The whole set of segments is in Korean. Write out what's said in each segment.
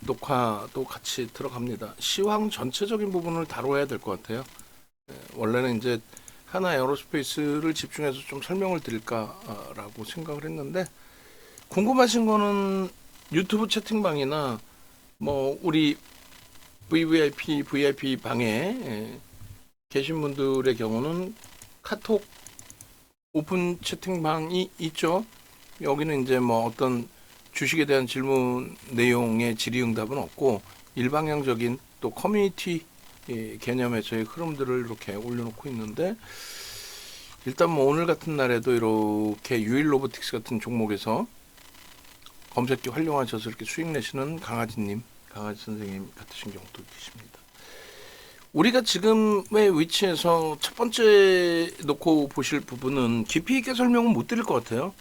녹화도 같이 들어갑니다. 시황 전체적인 부분을 다뤄야 될 것 같아요. 원래는 이제 하나 에어로스페이스를 집중해서 좀 설명을 드릴까라고 생각을 했는데, 궁금하신 거는 유튜브 채팅방이나 뭐 우리 VIP 방에 계신 분들의 경우는 카톡 오픈 채팅방이 있죠. 여기는 이제 뭐 어떤 주식에 대한 질문 내용의 질의응답은 없고, 일방향적인 또 커뮤니티 개념에서의 흐름들을 이렇게 올려놓고 있는데, 일단 뭐 오늘 같은 날에도 이렇게 유일 로보틱스 같은 종목에서 검색기 활용하셔서 이렇게 수익 내시는 강아지 선생님 같으신 경우도 계십니다. 우리가 지금의 위치에서 첫 번째 놓고 보실 부분은 깊이 있게 설명은 못 드릴 것 같아요.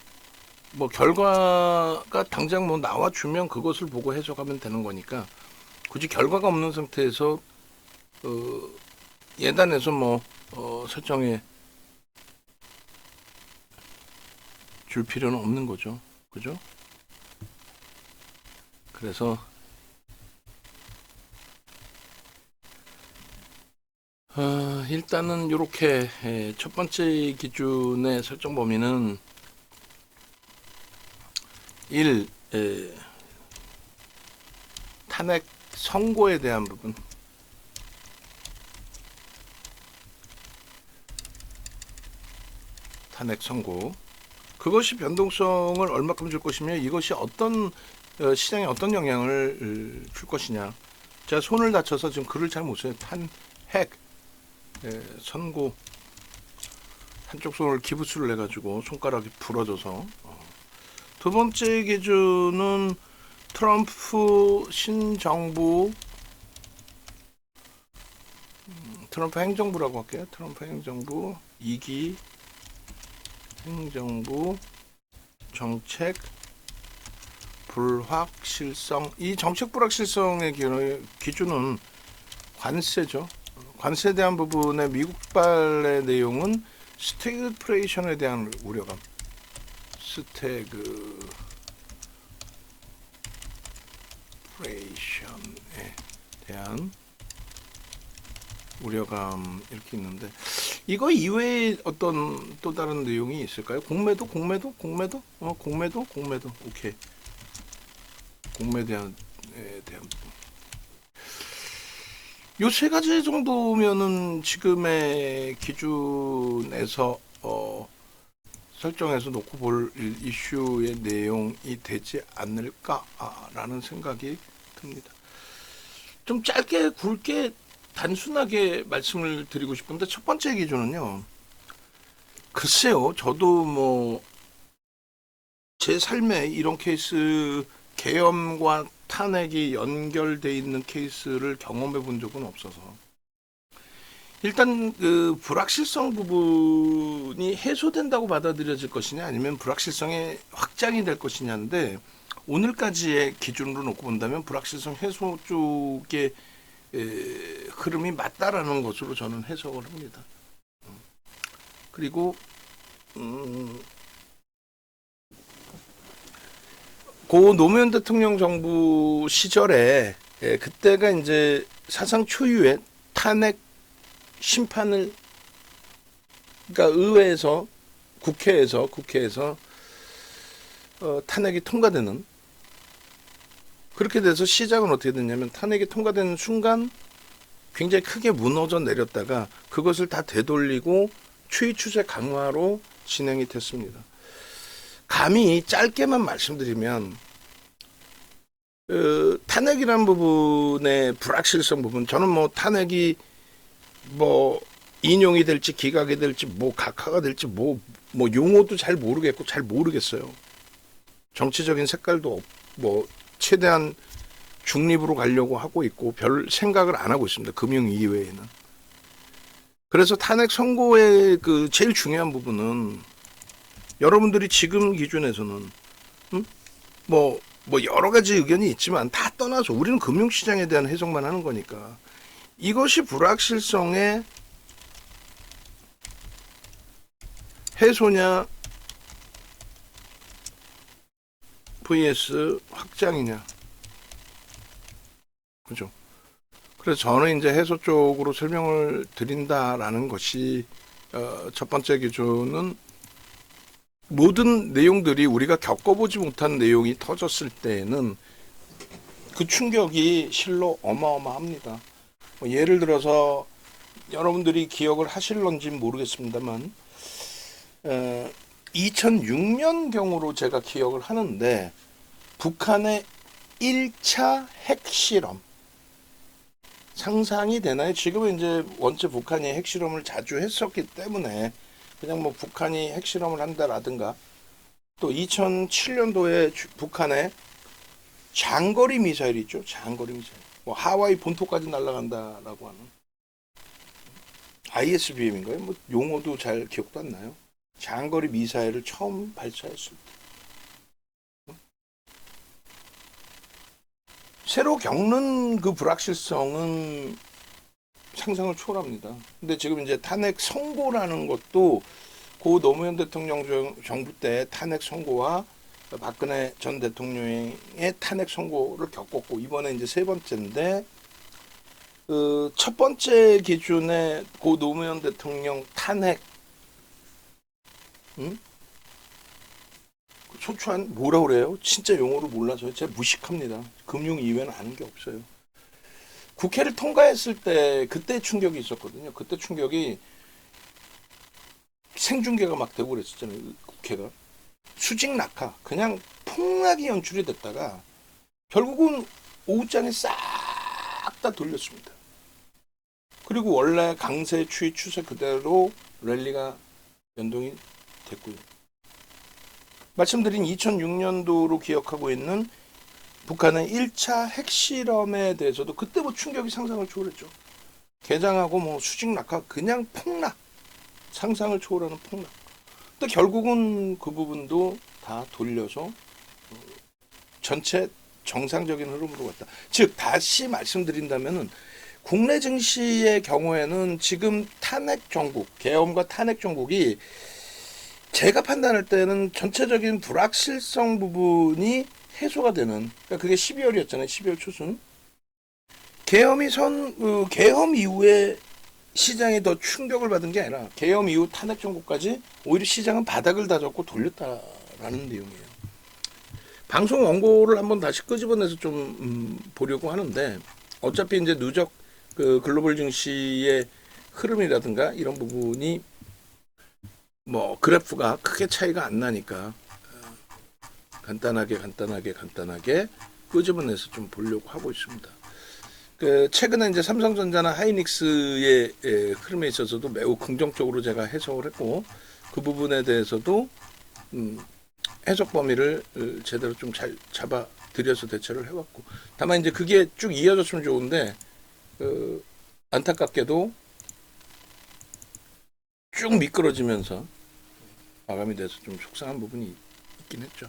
뭐 결과가 당장 뭐 나와주면 그것을 보고 해석하면 되는 거니까, 굳이 결과가 없는 상태에서 예단해서 뭐 설정해 줄 필요는 없는 거죠. 그죠? 그래서 일단은 이렇게 첫 번째 기준의 설정 범위는 1. 탄핵 선고에 대한 부분, 탄핵 선고, 그것이 변동성을 얼마큼 줄 것이며 이것이 어떤 시장에 어떤 영향을 줄 것이냐. 제가 손을 다쳐서 지금 글을 잘 못 써요. 탄핵 선고, 한쪽 손을 기부스를 내가지고 손가락이 부러져서. 두 번째 기준은 트럼프 신정부, 트럼프 행정부라고 할게요. 트럼프 행정부 2기 행정부 정책 불확실성. 이 정책 불확실성의 기준은 관세죠. 관세에 대한 부분의 미국발의 내용은 스태그플레이션에 대한 우려감, 스태그플레이션에 대한 우려감, 이렇게 있는데, 이거 이외에 어떤 또 다른 내용이 있을까요? 공매도. 오케이. 공매에 대한 요 세 가지 정도면은 지금의 기준에서 설정해서 놓고 볼 이슈의 내용이 되지 않을까라는 생각이 듭니다. 좀 짧게 굵게 단순하게 말씀을 드리고 싶은데, 첫 번째 기준은요, 글쎄요, 저도 뭐 제 삶에 이런 케이스, 계엄과 탄핵이 연결돼 있는 케이스를 경험해 본 적은 없어서, 일단 그 불확실성 부분이 해소된다고 받아들여질 것이냐, 아니면 불확실성이 확장이 될 것이냐인데, 오늘까지의 기준으로 놓고 본다면 불확실성 해소 쪽의 흐름이 맞다라는 것으로 저는 해석을 합니다. 그리고 고 노무현 대통령 정부 시절에 그때가 이제 사상 초유의 탄핵 심판을, 그러니까 의회에서 국회에서 탄핵이 통과되는, 그렇게 돼서 시작은 어떻게 됐냐면, 탄핵이 통과되는 순간 굉장히 크게 무너져 내렸다가 그것을 다 되돌리고 추이 추세 강화로 진행이 됐습니다. 감히 짧게만 말씀드리면, 탄핵이라는 부분의 불확실성 부분, 저는 뭐 탄핵이 뭐 인용이 될지 기각이 될지 뭐 각하가 될지 뭐 용어도 잘 모르겠고 잘 모르겠어요. 정치적인 색깔도 뭐 최대한 중립으로 가려고 하고 있고 별 생각을 안 하고 있습니다. 금융 이외에는. 그래서 탄핵 선고의 그 제일 중요한 부분은, 여러분들이 지금 기준에서는 뭐 여러 가지 의견이 있지만 다 떠나서 우리는 금융시장에 대한 해석만 하는 거니까, 이것이 불확실성의 해소냐 vs 확장이냐. 그죠? 그래서 저는 이제 해소 쪽으로 설명을 드린다라는 것이 첫 번째 기준은 모든 내용들이 우리가 겪어보지 못한 내용이 터졌을 때에는 그 충격이 실로 어마어마합니다. 뭐 예를 들어서 여러분들이 기억을 하실런지 모르겠습니다만 2006년 경으로 제가 기억을 하는데 북한의 1차 핵실험 상상이 되나요? 지금은 이제 원체 북한이 핵실험을 자주 했었기 때문에 그냥 뭐 북한이 핵실험을 한다라든가 또 2007년도에 북한의 장거리 미사일 있죠. 장거리 미사일. 뭐 하와이 본토까지 날아간다라고 하는 ISBM인가요? 뭐 용어도 잘 기억도 안 나요. 장거리 미사일을 처음 발사했을 때. 새로 겪는 그 불확실성은 상상을 초월합니다. 근데 지금 이제 탄핵 선고라는 것도 고 노무현 대통령 정부 때 탄핵 선고와 박근혜 전 대통령의 탄핵 선고를 겪었고 이번에 이제 세 번째인데 그 첫 번째 기준에 고 노무현 대통령 탄핵 소추안 뭐라 그래요? 진짜 용어를 몰라서 제가 무식합니다. 금융 이외에는 아는 게 없어요. 국회를 통과했을 때 그때 충격이 있었거든요. 그때 충격이 생중계가 막 되고 그랬었잖아요. 국회가 수직 낙하 그냥 폭락이 연출이 됐다가 결국은 오후장에 싹 다 돌렸습니다. 그리고 원래 강세 추이 추세 그대로 랠리가 연동이 됐고요. 말씀드린 2006년도로 기억하고 있는 북한의 1차 핵실험에 대해서도 그때 뭐 충격이 상상을 초월했죠. 개장하고 뭐 수직 낙하 그냥 폭락 상상을 초월하는 폭락. 근데 결국은 그 부분도 다 돌려서 전체 정상적인 흐름으로 갔다. 즉 다시 말씀드린다면은 국내 증시의 경우에는 지금 탄핵 정국, 계엄과 탄핵 정국이 제가 판단할 때는 전체적인 불확실성 부분이 해소가 되는, 그러니까 그게 12월이었잖아요. 12월 초순. 계엄 이후에 시장이 더 충격을 받은 게 아니라 계엄 이후 탄핵 정국까지 오히려 시장은 바닥을 다졌고 돌렸다라는 내용이에요. 방송 원고를 한번 다시 끄집어내서 좀 보려고 하는데 어차피 이제 누적 그 글로벌 증시의 흐름이라든가 이런 부분이 뭐 그래프가 크게 차이가 안 나니까 간단하게 끄집어내서 좀 보려고 하고 있습니다. 그 최근에 이제 삼성전자나 하이닉스의 흐름에 있어서도 매우 긍정적으로 제가 해석을 했고 그 부분에 대해서도 해석 범위를 제대로 좀 잘 잡아 들여서 대처를 해왔고 다만 이제 그게 쭉 이어졌으면 좋은데 안타깝게도 쭉 미끄러지면서 마감이 돼서 좀 속상한 부분이 있긴 했죠.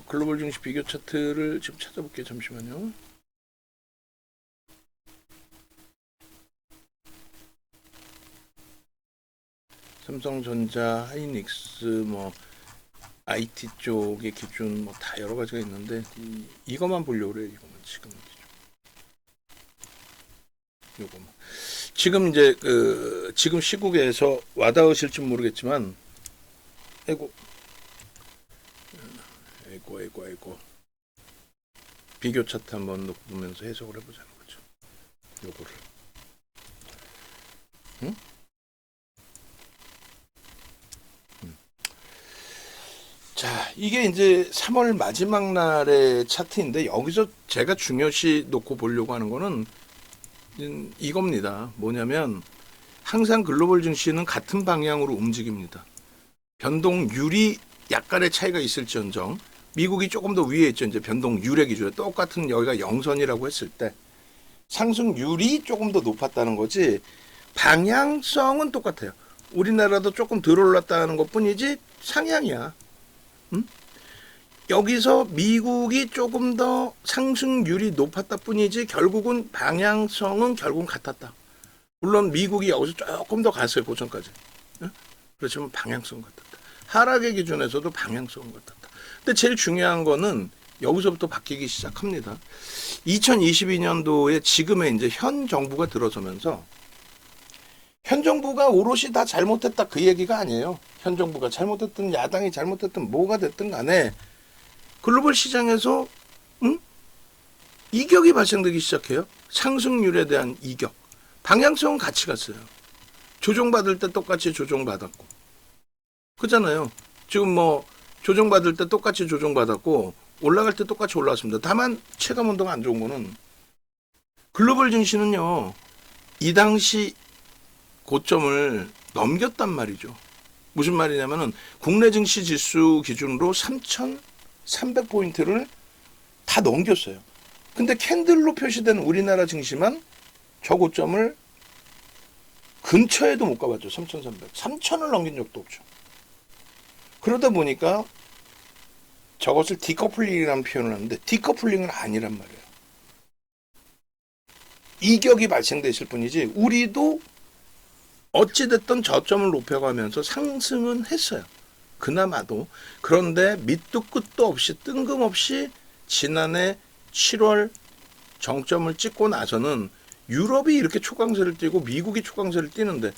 글로벌 증시 비교 차트를 지금 찾아볼게요. 잠시만요. 삼성전자, 하이닉스, 뭐 IT 쪽의 기준 뭐 다 여러 가지가 있는데 이것만 보려고 그래요. 이것만 지금 요거만. 지금 이제 지금 시국에서 와닿으실지 모르겠지만 아이고 비교 차트 한번 놓고 보면서 해석을 해보자는 거죠. 요거를. 응? 자, 이게 이제 3월 마지막 날의 차트인데 여기서 제가 중요시 놓고 보려고 하는 거는 이겁니다. 뭐냐면 항상 글로벌 증시는 같은 방향으로 움직입니다. 변동률이 약간의 차이가 있을지언정 미국이 조금 더 위에 있죠. 이제 변동률의 기준에 똑같은 여기가 영선이라고 했을 때 상승률이 조금 더 높았다는 거지 방향성은 똑같아요. 우리나라도 조금 덜 올랐다는 것뿐이지 상향이야. 여기서 미국이 조금 더 상승률이 높았다 뿐이지 결국은 방향성은 결국은 같았다. 물론 미국이 여기서 조금 더 갔어요. 고점까지. 그렇지만 방향성 같았다. 하락의 기준에서도 방향성 같았다. 근데 제일 중요한 거는 여기서부터 바뀌기 시작합니다. 2022년도에 지금의 이제 현 정부가 들어서면서 현 정부가 오롯이 다 잘못했다 그 얘기가 아니에요. 현 정부가 잘못했든 야당이 잘못했든 뭐가 됐든 간에 글로벌 시장에서 이격이 발생되기 시작해요. 상승률에 대한 이격. 방향성은 같이 갔어요. 조정받을 때 똑같이 조정받았고. 그렇잖아요. 지금 뭐 조정받을 때 똑같이 조정받았고 올라갈 때 똑같이 올라왔습니다. 다만 체감온도가 안 좋은 거는 글로벌 증시는요. 이 당시 고점을 넘겼단 말이죠. 무슨 말이냐면은 국내 증시 지수 기준으로 3,300포인트를 다 넘겼어요. 근데 캔들로 표시된 우리나라 증시만 저 고점을 근처에도 못 가봤죠. 3,300. 3,000을 넘긴 적도 없죠. 그러다 보니까 저것을 디커플링이라는 표현을 하는데 디커플링은 아니란 말이에요. 이격이 발생됐을 뿐이지 우리도 어찌됐든 저점을 높여가면서 상승은 했어요. 그나마도. 그런데 밑도 끝도 없이 뜬금없이 지난해 7월 정점을 찍고 나서는 유럽이 이렇게 초강세를 띄고 미국이 초강세를 띄는데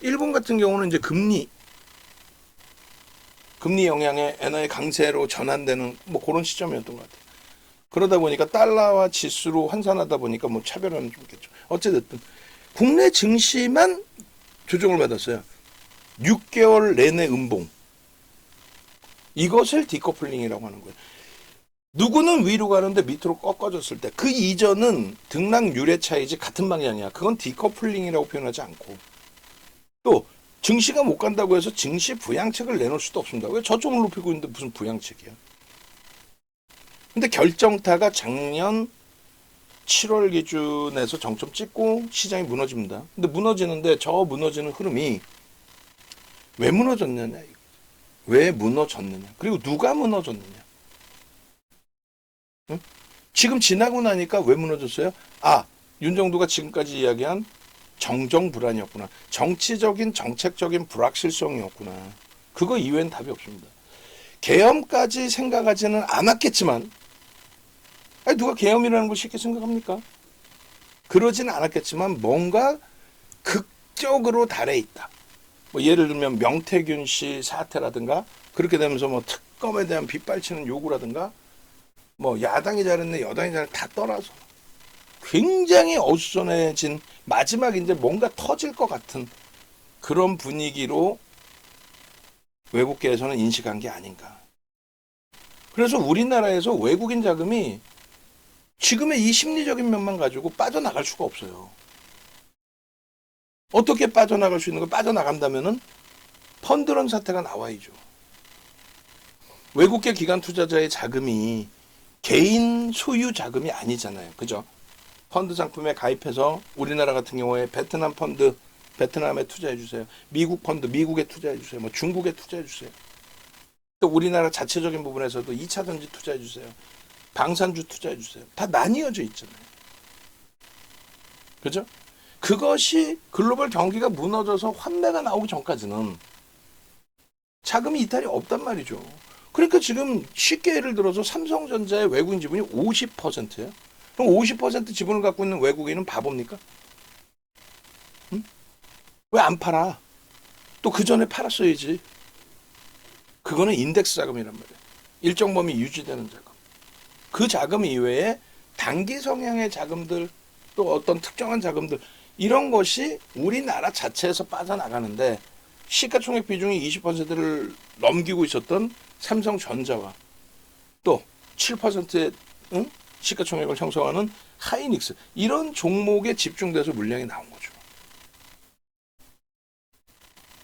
일본 같은 경우는 이제 금리 영향에 엔화의 강세로 전환되는 뭐 그런 시점이었던 것 같아요. 그러다 보니까 달러와 지수로 환산하다 보니까 뭐 차별화는 좀 있겠죠. 어찌됐든 국내 증시만 조정을 받았어요. 6개월 내내 음봉. 이것을 디커플링이라고 하는 거예요. 누구는 위로 가는데 밑으로 꺾어졌을 때 그 이전은 등락률의 차이지 같은 방향이야. 그건 디커플링이라고 표현하지 않고 또 증시가 못 간다고 해서 증시 부양책을 내놓을 수도 없습니다. 왜 저점을 높이고 있는데 무슨 부양책이야. 근데 결정타가 작년 7월 기준에서 정점 찍고 시장이 무너집니다. 근데 무너지는데 저 무너지는 흐름이 왜 무너졌느냐. 왜 무너졌느냐. 그리고 누가 무너졌느냐. 응? 지금 지나고 나니까 왜 무너졌어요? 윤정두가 지금까지 이야기한 정정 불안이었구나. 정치적인 정책적인 불확실성이었구나. 그거 이외엔 답이 없습니다. 계엄까지 생각하지는 않았겠지만 누가 계엄이라는 걸 쉽게 생각합니까? 그러지는 않았겠지만 뭔가 극적으로 달해 있다. 뭐 예를 들면 명태균 씨 사태라든가 그렇게 되면서 뭐 특검에 대한 빗발치는 요구라든가 뭐 야당이 잘했네 여당이 잘했네 다 떠나서 굉장히 어수선해진 마지막 이제 뭔가 터질 것 같은 그런 분위기로 외국계에서는 인식한 게 아닌가. 그래서 우리나라에서 외국인 자금이 지금의 이 심리적인 면만 가지고 빠져나갈 수가 없어요. 어떻게 빠져나갈 수 있는 거? 빠져나간다면은 펀드런 사태가 나와야죠. 외국계 기관 투자자의 자금이 개인 소유 자금이 아니잖아요. 그죠? 펀드 상품에 가입해서 우리나라 같은 경우에 베트남 펀드 베트남에 투자해 주세요. 미국 펀드 미국에 투자해 주세요. 뭐 중국에 투자해 주세요. 또 우리나라 자체적인 부분에서도 2차 전지 투자해 주세요. 방산주 투자해 주세요. 다 나뉘어져 있잖아요. 그죠? 그것이 글로벌 경기가 무너져서 환매가 나오기 전까지는 자금이 이탈이 없단 말이죠. 그러니까 지금 쉽게 예를 들어서 삼성전자의 외국인 지분이 50%예요. 그럼 50% 지분을 갖고 있는 외국인은 바보입니까? 응? 왜 안 팔아? 또 그 전에 팔았어야지. 그거는 인덱스 자금이란 말이에요. 일정 범위 유지되는 자금. 그 자금 이외에 단기 성향의 자금들 또 어떤 특정한 자금들 이런 것이 우리나라 자체에서 빠져나가는데 시가총액 비중이 20%를 넘기고 있었던 삼성전자와 또 7%의 시가총액을 형성하는 하이닉스 이런 종목에 집중돼서 물량이 나온 거죠.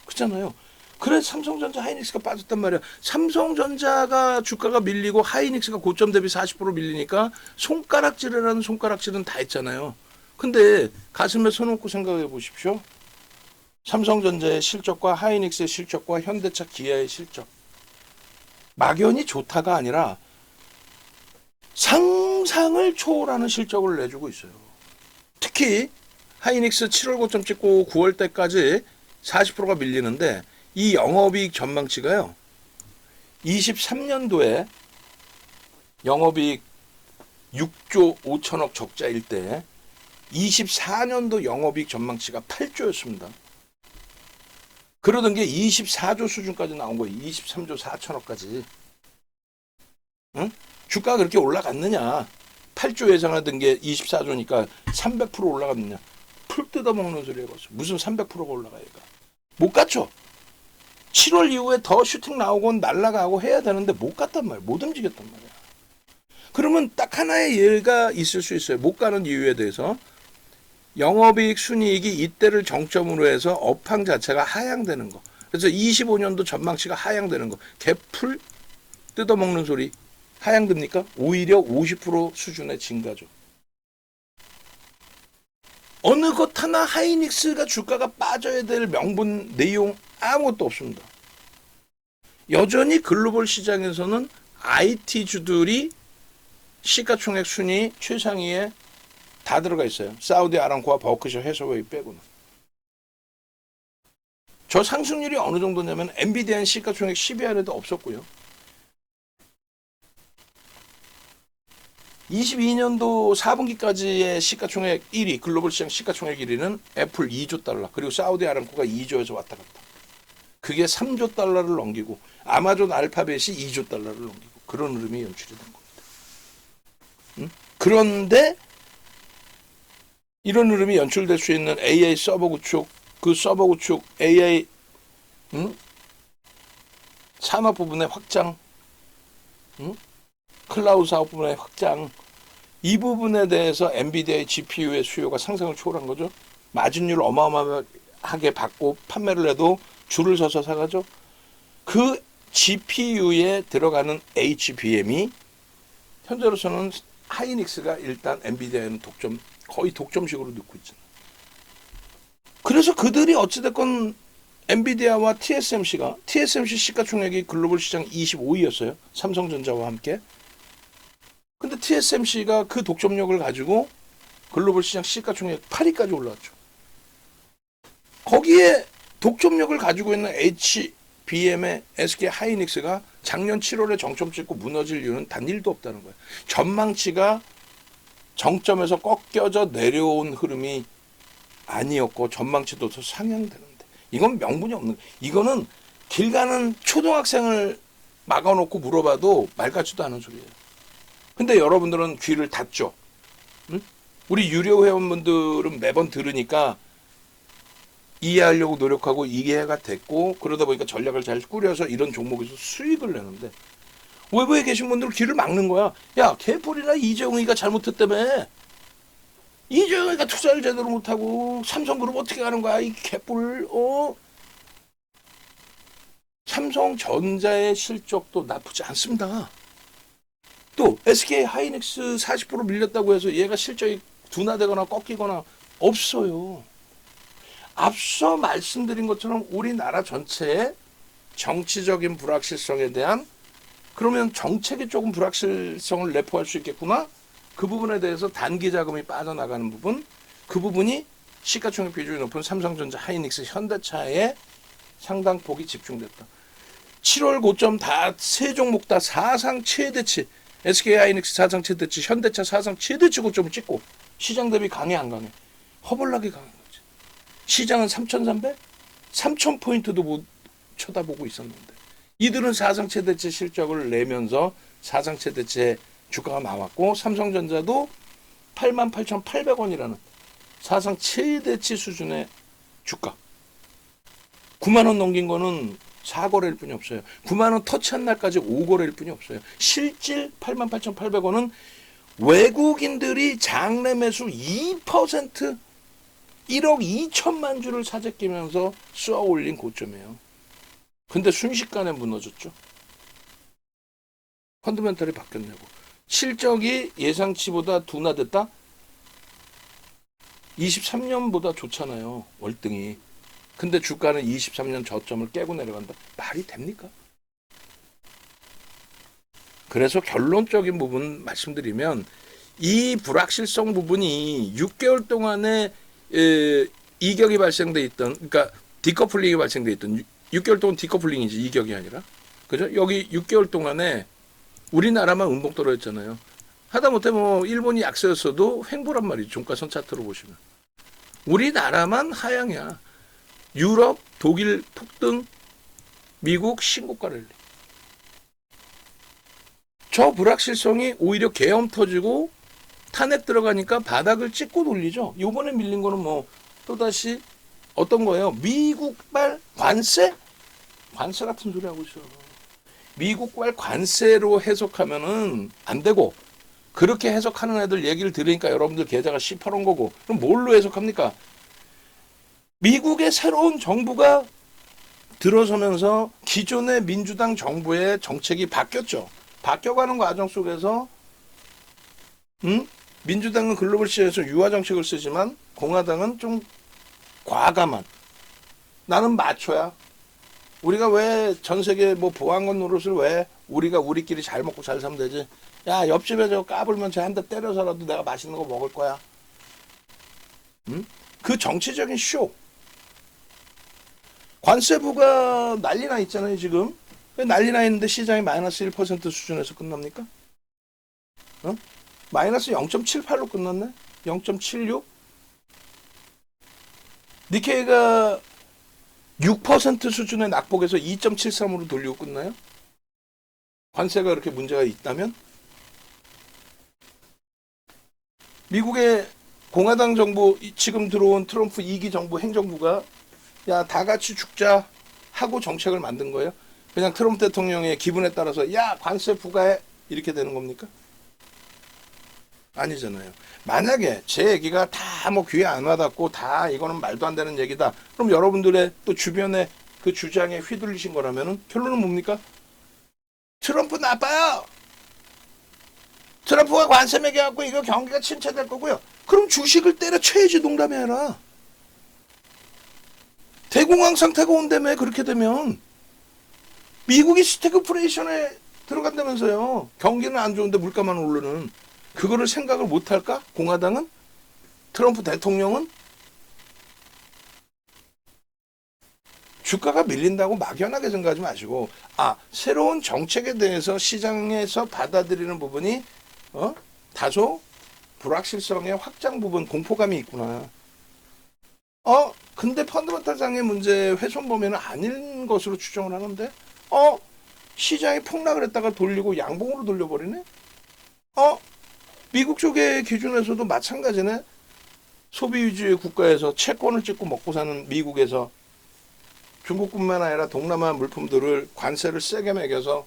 그렇잖아요. 그래서 삼성전자 하이닉스가 빠졌단 말이야. 삼성전자가 주가가 밀리고 하이닉스가 고점 대비 40% 밀리니까 손가락질이라는 손가락질은 다 했잖아요. 근데 가슴에 손 얹고 생각해 보십시오. 삼성전자의 실적과 하이닉스의 실적과 현대차 기아의 실적. 막연히 좋다가 아니라 상상을 초월하는 실적을 내주고 있어요. 특히 하이닉스 7월 고점 찍고 9월 때까지 40%가 밀리는데 이 영업이익 전망치가요. 23년도에 영업이익 6조 5천억 적자일 때 24년도 영업이익 전망치가 8조였습니다. 그러던 게 24조 수준까지 나온 거예요. 23조 4천억까지. 응? 주가가 그렇게 올라갔느냐? 8조 예상하던 게 24조니까 300% 올라갔느냐? 풀 뜯어먹는 소리 해봤어. 무슨 300%가 올라가 얘가. 못 갔죠. 7월 이후에 더 슈팅 나오고 날아가고 해야 되는데 못 갔단 말이야. 못 움직였단 말이야. 그러면 딱 하나의 예가 있을 수 있어요. 못 가는 이유에 대해서. 영업이익 순이익이 이때를 정점으로 해서 업황 자체가 하향되는 거. 그래서 25년도 전망치가 하향되는 거. 개풀 뜯어먹는 소리 하향됩니까? 오히려 50% 수준의 증가죠. 어느 것 하나 하이닉스가 주가가 빠져야 될 명분 내용 아무것도 없습니다. 여전히 글로벌 시장에서는 IT주들이 시가총액 순위 최상위에 다 들어가 있어요. 사우디 아람코와 버크셔 해서웨이 빼고는. 저 상승률이 어느 정도냐면 엔비디아는 시가총액 10위 안에도 없었고요. 22년도 4분기까지의 시가총액 1위, 글로벌 시장 시가총액 1위는 애플 2조 달러, 그리고 사우디 아람코가 2조에서 왔다 갔다. 그게 3조 달러를 넘기고 아마존 알파벳이 2조 달러를 넘기고 그런 흐름이 연출이 된 겁니다. 응? 그런데 이런 흐름이 연출될 수 있는 AI 서버 구축, 그 서버 구축 AI 산업 부분의 확장, 클라우드 사업 부분의 확장, 이 부분에 대해서 엔비디아의 GPU의 수요가 상승을 초월한 거죠. 마진율 어마어마하게 받고 판매를 해도 줄을 서서 사가죠. 그 GPU에 들어가는 HBM이 현재로서는 하이닉스가 일단 엔비디아에는 거의 독점식으로 넣고 있잖아요. 그래서 그들이 어찌됐건 엔비디아와 TSMC 시가총액이 글로벌 시장 25위였어요. 삼성전자와 함께. 근데 TSMC가 그 독점력을 가지고 글로벌 시장 시가총액 8위까지 올라왔죠. 거기에 독점력을 가지고 있는 HBM의 SK 하이닉스가 작년 7월에 정점 찍고 무너질 이유는 단 1도 없다는 거예요. 전망치가 정점에서 꺾여져 내려온 흐름이 아니었고 전망치도 더 상향되는데 이건 명분이 없는 거예요. 이거는 길 가는 초등학생을 막아놓고 물어봐도 말 같지도 않은 소리예요. 근데 여러분들은 귀를 닫죠. 응? 우리 유료 회원분들은 매번 들으니까 이해하려고 노력하고 이해가 됐고 그러다 보니까 전략을 잘 꾸려서 이런 종목에서 수익을 내는데 외부에 계신 분들은 귀를 막는 거야. 야, 개뿔이나 이재용이가 잘못했다며. 이재용이가 투자를 제대로 못하고 삼성그룹 어떻게 가는 거야. 이 개뿔. 삼성전자의 실적도 나쁘지 않습니다. 또 SK 하이닉스 40% 밀렸다고 해서 얘가 실적이 둔화되거나 꺾이거나 없어요. 앞서 말씀드린 것처럼 우리나라 전체의 정치적인 불확실성에 대한 그러면 정책이 조금 불확실성을 내포할 수 있겠구나. 그 부분에 대해서 단기 자금이 빠져나가는 부분, 그 부분이 시가총액 비중이 높은 삼성전자, 하이닉스, 현대차에 상당폭이 집중됐다. 7월 고점 다 세 종목 다 사상 최대치, SK 하이닉스 사상 최대치, 현대차 사상 최대치 고점을 찍고 시장 대비 강해 안 강해? 허벌나게 강한 거지. 시장은 3,300? 3,000포인트도 못 쳐다보고 있었는데 이들은 사상 최대치 실적을 내면서 사상 최대치의 주가가 나왔고 삼성전자도 88,800원이라는 사상 최대치 수준의 주가. 9만 원 넘긴 거는 4거래일 뿐이 없어요. 9만 원 터치한 날까지 5거래일 뿐이 없어요. 실질 88,800원은 외국인들이 장내 매수 2% 1억 2천만 주를 사재끼면서 쏘아 올린 고점이에요. 근데 순식간에 무너졌죠. 펀더멘털이 바뀌었냐고. 실적이 예상치보다 둔화됐다? 23년보다 좋잖아요. 월등히. 근데 주가는 23년 저점을 깨고 내려간다. 말이 됩니까? 그래서 결론적인 부분 말씀드리면 이 불확실성 부분이 6개월 동안에 이격이 발생돼 있던, 그러니까 디커플링이 발생돼 있던 6개월 동안 디커플링이지 이격이 아니라, 그죠? 여기 6개월 동안에 우리나라만 음봉 떨어졌잖아요. 하다못해 뭐 일본이 약세였어도 횡보란 말이죠. 종가선 차트로 보시면. 우리나라만 하향이야. 유럽, 독일 폭등, 미국 신고가를. 저 불확실성이 오히려 계엄 터지고 탄핵 들어가니까 바닥을 찍고 돌리죠. 요번에 밀린 거는 뭐 또다시 어떤 거예요? 미국발 관세? 관세 같은 소리 하고 있어. 미국발 관세로 해석하면은 안 되고, 그렇게 해석하는 애들 얘기를 들으니까 여러분들 계좌가 시퍼런 거고, 그럼 뭘로 해석합니까? 미국의 새로운 정부가 들어서면서 기존의 민주당 정부의 정책이 바뀌었죠. 바뀌어가는 과정 속에서 민주당은 글로벌 시장에서 유화 정책을 쓰지만 공화당은 좀 과감한, 나는 마초야. 우리가 왜 전 세계 뭐 보안권 노릇을 왜 우리가 우리끼리 잘 먹고 잘 살면 되지. 야, 옆집에 저 까불면 쟤 한 대 때려서라도 내가 맛있는 거 먹을 거야. 그 정치적인 쇼. 관세부가 난리나 있잖아요, 지금. 왜 난리나 있는데 시장이 마이너스 1% 수준에서 끝납니까? 마이너스 0.78로 끝났네? 0.76? 니케이가 6% 수준의 낙폭에서 2.73으로 돌리고 끝나요? 관세가 그렇게 문제가 있다면? 미국의 공화당 정부, 지금 들어온 트럼프 2기 정부, 행정부가 야, 다 같이 죽자 하고 정책을 만든 거예요. 그냥 트럼프 대통령의 기분에 따라서 야, 관세 부과해 이렇게 되는 겁니까? 아니잖아요. 만약에 제 얘기가 다 뭐 귀에 안 와닿고 다 이거는 말도 안 되는 얘기다. 그럼 여러분들의 또 주변에 그 주장에 휘둘리신 거라면은 결론은 뭡니까? 트럼프 나빠요. 트럼프가 관세 매겨갖고 이거 경기가 침체될 거고요. 그럼 주식을 때려쳐야지, 농담이 아니라. 대공황 상태가 온다며, 그렇게 되면. 미국이 스태그플레이션에 들어간다면서요. 경기는 안 좋은데 물가만 오르는. 그거를 생각을 못할까? 공화당은? 트럼프 대통령은? 주가가 밀린다고 막연하게 생각하지 마시고, 새로운 정책에 대해서 시장에서 받아들이는 부분이 다소 불확실성의 확장 부분, 공포감이 있구나. 근데 펀더멘탈상의 문제 훼손 범위는 아닌 것으로 추정을 하는데, 시장이 폭락을 했다가 돌리고 양봉으로 돌려버리네? 미국 쪽의 기준에서도 마찬가지네. 소비 위주의 국가에서 채권을 찍고 먹고 사는 미국에서 중국뿐만 아니라 동남아 물품들을 관세를 세게 매겨서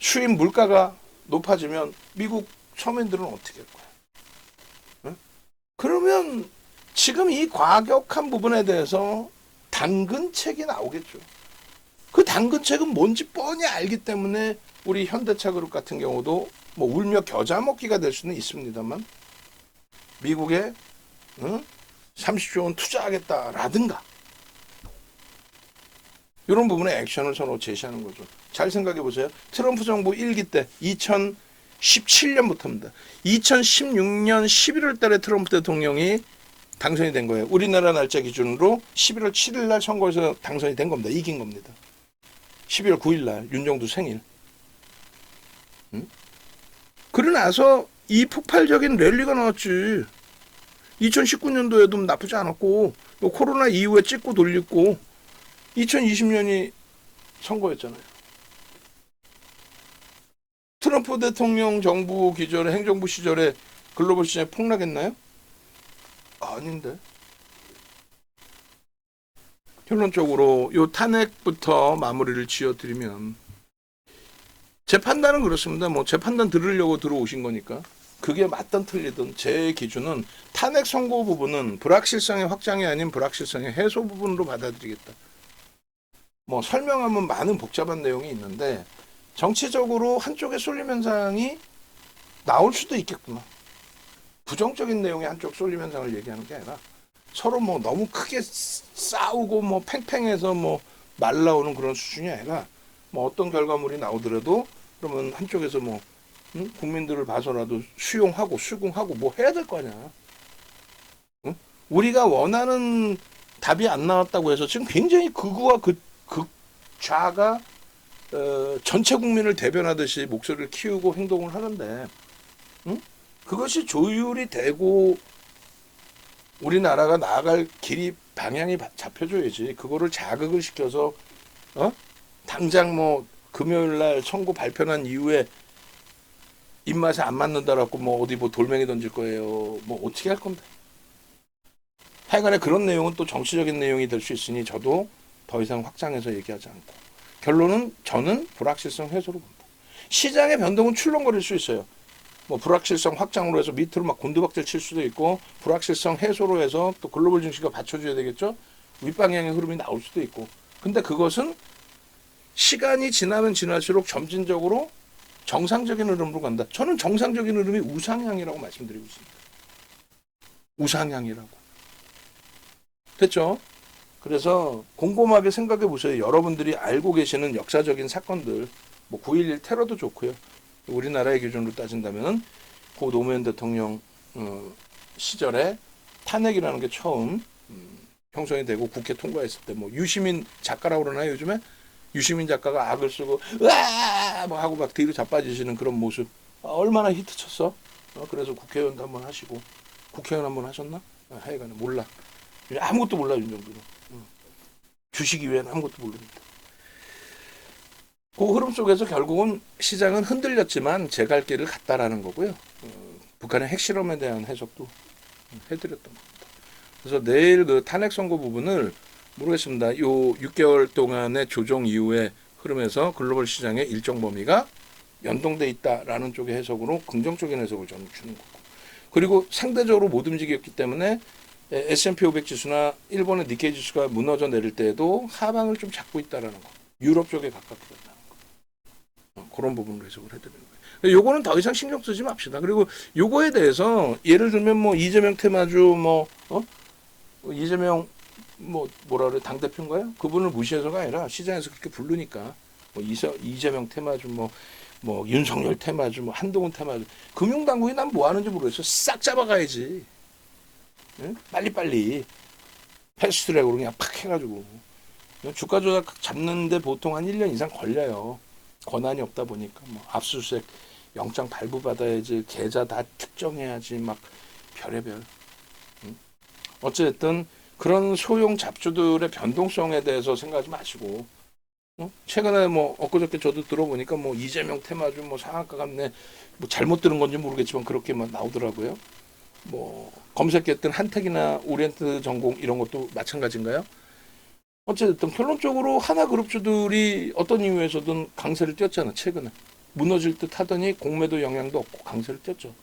수입 물가가 높아지면 미국 서민들은 어떻게 할 거야? 응? 그러면 지금 이 과격한 부분에 대해서 당근책이 나오겠죠. 그 당근책은 뭔지 뻔히 알기 때문에 우리 현대차 그룹 같은 경우도 뭐 울며 겨자 먹기가 될 수는 있습니다만, 미국에 30조 원 투자하겠다라든가 이런 부분에 액션을 서로 제시하는 거죠. 잘 생각해 보세요. 트럼프 정부 1기 때 2017년부터입니다. 2016년 11월 달에 트럼프 대통령이 당선이 된 거예요. 우리나라 날짜 기준으로 11월 7일 날 선거에서 당선이 된 겁니다. 이긴 겁니다. 12월 9일 날 윤정두 생일. 그러고 나서 이 폭발적인 랠리가 나왔지. 2019년도에도 나쁘지 않았고, 코로나 이후에 찍고 돌리고, 2020년이 선거였잖아요. 트럼프 대통령 정부 기절에, 행정부 시절에 글로벌 시장이 폭락했나요? 아닌데. 결론적으로 요 탄핵부터 마무리를 지어드리면, 제 판단은 그렇습니다. 뭐 제 판단 들으려고 들어오신 거니까. 그게 맞든 틀리든 제 기준은 탄핵 선고 부분은 불확실성의 확장이 아닌 불확실성의 해소 부분으로 받아들이겠다. 뭐 설명하면 많은 복잡한 내용이 있는데, 정치적으로 한쪽의 쏠림 현상이 나올 수도 있겠구나. 부정적인 내용이 한쪽 쏠림 현상을 얘기하는 게 아니라 서로 뭐 너무 크게 싸우고 뭐 팽팽해서 뭐 말 나오는 그런 수준이 아니라, 뭐 어떤 결과물이 나오더라도 그러면 한쪽에서 뭐 국민들을 봐서라도 수용하고 수긍하고 뭐 해야 될 거 아니야. 우리가 원하는 답이 안 나왔다고 해서 지금 굉장히 극우와 극좌가 전체 국민을 대변하듯이 목소리를 키우고 행동을 하는데, 응? 그것이 조율이 되고 우리나라가 나아갈 길이 방향이 잡혀줘야지. 그거를 자극을 시켜서 당장 뭐 금요일 날 선고 발표난 이후에 입맛에 안 맞는다라고 뭐 어디 뭐 돌멩이 던질 거예요. 뭐 어떻게 할 건데. 하여간에 그런 내용은 또 정치적인 내용이 될 수 있으니 저도 더 이상 확장해서 얘기하지 않고, 결론은 저는 불확실성 해소로 본다. 시장의 변동은 출렁거릴 수 있어요. 뭐 불확실성 확장으로 해서 밑으로 막 곤두박질 칠 수도 있고, 불확실성 해소로 해서 또 글로벌 증시가 받쳐줘야 되겠죠. 윗방향의 흐름이 나올 수도 있고. 근데 그것은 시간이 지나면 지날수록 점진적으로 정상적인 흐름으로 간다. 저는 정상적인 흐름이 우상향이라고 말씀드리고 있습니다. 우상향이라고. 됐죠? 그래서 곰곰하게 생각해 보세요. 여러분들이 알고 계시는 역사적인 사건들, 뭐 9.11 테러도 좋고요. 우리나라의 기준으로 따진다면 고 노무현 대통령 시절에 탄핵이라는 게 처음 형성이 되고 국회 통과했을 때, 뭐 유시민 작가라고 그러나요 요즘에? 유시민 작가가 악을 쓰고 으아 뭐 하고 막 뒤로 자빠지시는 그런 모습, 얼마나 히트쳤어. 그래서 국회의원도 한번 하시고, 국회의원 한번 하셨나? 하여간에 몰라. 아무것도 몰라 윤정수는. 주식 이외에는 아무것도 모릅니다. 그 흐름 속에서 결국은 시장은 흔들렸지만 제 갈 길을 갔다라는 거고요. 북한의 핵실험에 대한 해석도 해드렸던 겁니다. 그래서 내일 그 탄핵 선고 부분을 모르겠습니다. 요 6개월 동안의 조정 이후의 흐름에서 글로벌 시장의 일정 범위가 연동돼 있다라는 쪽의 해석으로 긍정적인 해석을 저는 주는 거고, 그리고 상대적으로 못 움직였기 때문에 S&P 500 지수나 일본의 니케이 지수가 무너져 내릴 때에도 하방을 좀 잡고 있다라는 거, 유럽 쪽에 가깝게 된다는 거, 그런 부분으로 해석을 해드리는 거예요. 요거는 더 이상 신경 쓰지 맙시다. 그리고 요거에 대해서 예를 들면 뭐 이재명 테마주 뭐 이재명 뭐라 그래 당 대표인가요? 그분을 무시해서가 아니라 시장에서 그렇게 부르니까 뭐 이재명 테마주 뭐 윤석열 테마주 뭐 한동훈 테마주, 금융당국이 난 뭐 하는지 모르겠어. 싹 잡아가야지. 응? 빨리빨리 패스트트랙으로 그냥 팍 해가지고. 주가 조작 잡는데 보통 한 1년 이상 걸려요. 권한이 없다 보니까 뭐 압수수색 영장 발부받아야지, 계좌 다 특정해야지, 막 별의별. 응? 어쨌든 그런 소형 잡주들의 변동성에 대해서 생각하지 마시고, 최근에 뭐 엊그저께 저도 들어보니까 뭐 이재명 테마주 뭐 상한가 갔네, 뭐 잘못 들은 건지 모르겠지만 그렇게만 나오더라고요. 뭐 검색했던 한택이나 오리엔트 전공 이런 것도 마찬가지인가요? 어쨌든 결론적으로 하나그룹주들이 어떤 이유에서든 강세를 띄었잖아. 최근에 무너질 듯 하더니 공매도 영향도 없고 강세를 띄었죠.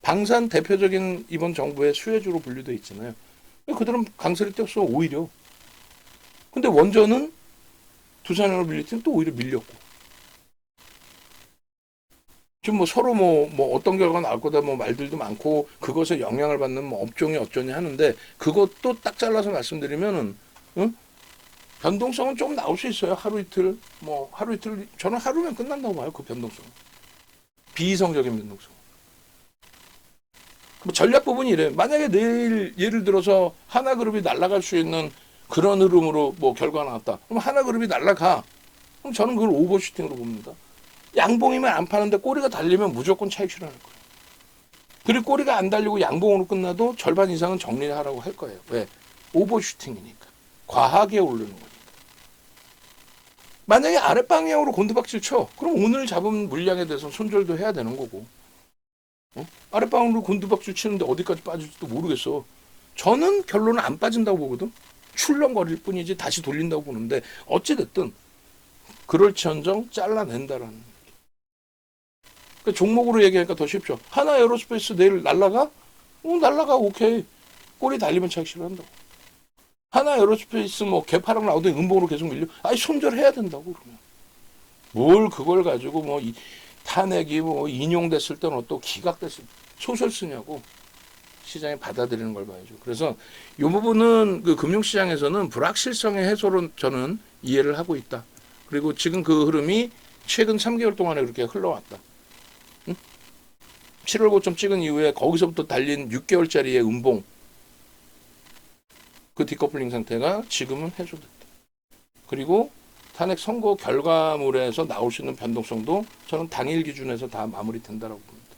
방산 대표적인 이번 정부의 수혜주로 분류되어 있잖아요. 그들은 강세를 띄었어 오히려. 근데 원전은 두산에너빌리티는 또 오히려 밀렸고. 지금 뭐 서로 뭐 어떤 결과가 나올 거다 뭐 말들도 많고, 그것에 영향을 받는 뭐 업종이 어쩌니 하는데, 그것도 딱 잘라서 말씀드리면은 변동성은 좀 나올 수 있어요. 하루 이틀 저는 하루면 끝난다고 봐요. 그 변동성. 비이성적인 변동성. 뭐 전략 부분이 이래요. 만약에 내일 예를 들어서 하나그룹이 날아갈 수 있는 그런 흐름으로 뭐 결과가 나왔다. 그럼 하나그룹이 날아가. 그럼 저는 그걸 오버슈팅으로 봅니다. 양봉이면 안 파는데 꼬리가 달리면 무조건 차익 실현할 거예요. 그리고 꼬리가 안 달리고 양봉으로 끝나도 절반 이상은 정리하라고 할 거예요. 왜? 오버슈팅이니까. 과하게 오르는 거니까. 만약에 아랫방향으로 곤두박질 쳐. 그럼 오늘 잡은 물량에 대해서 손절도 해야 되는 거고. 아랫방향으로 곤두박질 치는데 어디까지 빠질지도 모르겠어. 저는 결론은 안 빠진다고 보거든. 출렁거릴 뿐이지 다시 돌린다고 보는데, 어찌됐든 그럴지언정 잘라낸다라는. 그러니까 종목으로 얘기하니까 더 쉽죠. 하나 에어로스페이스 내일 날라가? 날라가. 오케이. 꼬리 달리면 차익 실현한다고. 하나 에어로스페이스 뭐 개파락 나오더니 음봉으로 계속 밀려. 손절해야 된다고 그러면. 뭘 그걸 가지고 뭐 탄핵이 뭐 인용됐을 때는 또 기각됐을 때 소설 쓰냐고. 시장이 받아들이는 걸 봐야죠. 그래서 이 부분은 그 금융시장에서는 불확실성의 해소로 저는 이해를 하고 있다. 그리고 지금 그 흐름이 최근 3개월 동안에 그렇게 흘러왔다. 7월 고점 찍은 이후에 거기서부터 달린 6개월짜리의 음봉, 그 디커플링 상태가 지금은 해소됐다. 그리고 탄핵 선고 결과물에서 나올 수 있는 변동성도 저는 당일 기준에서 다 마무리된다라고 봅니다.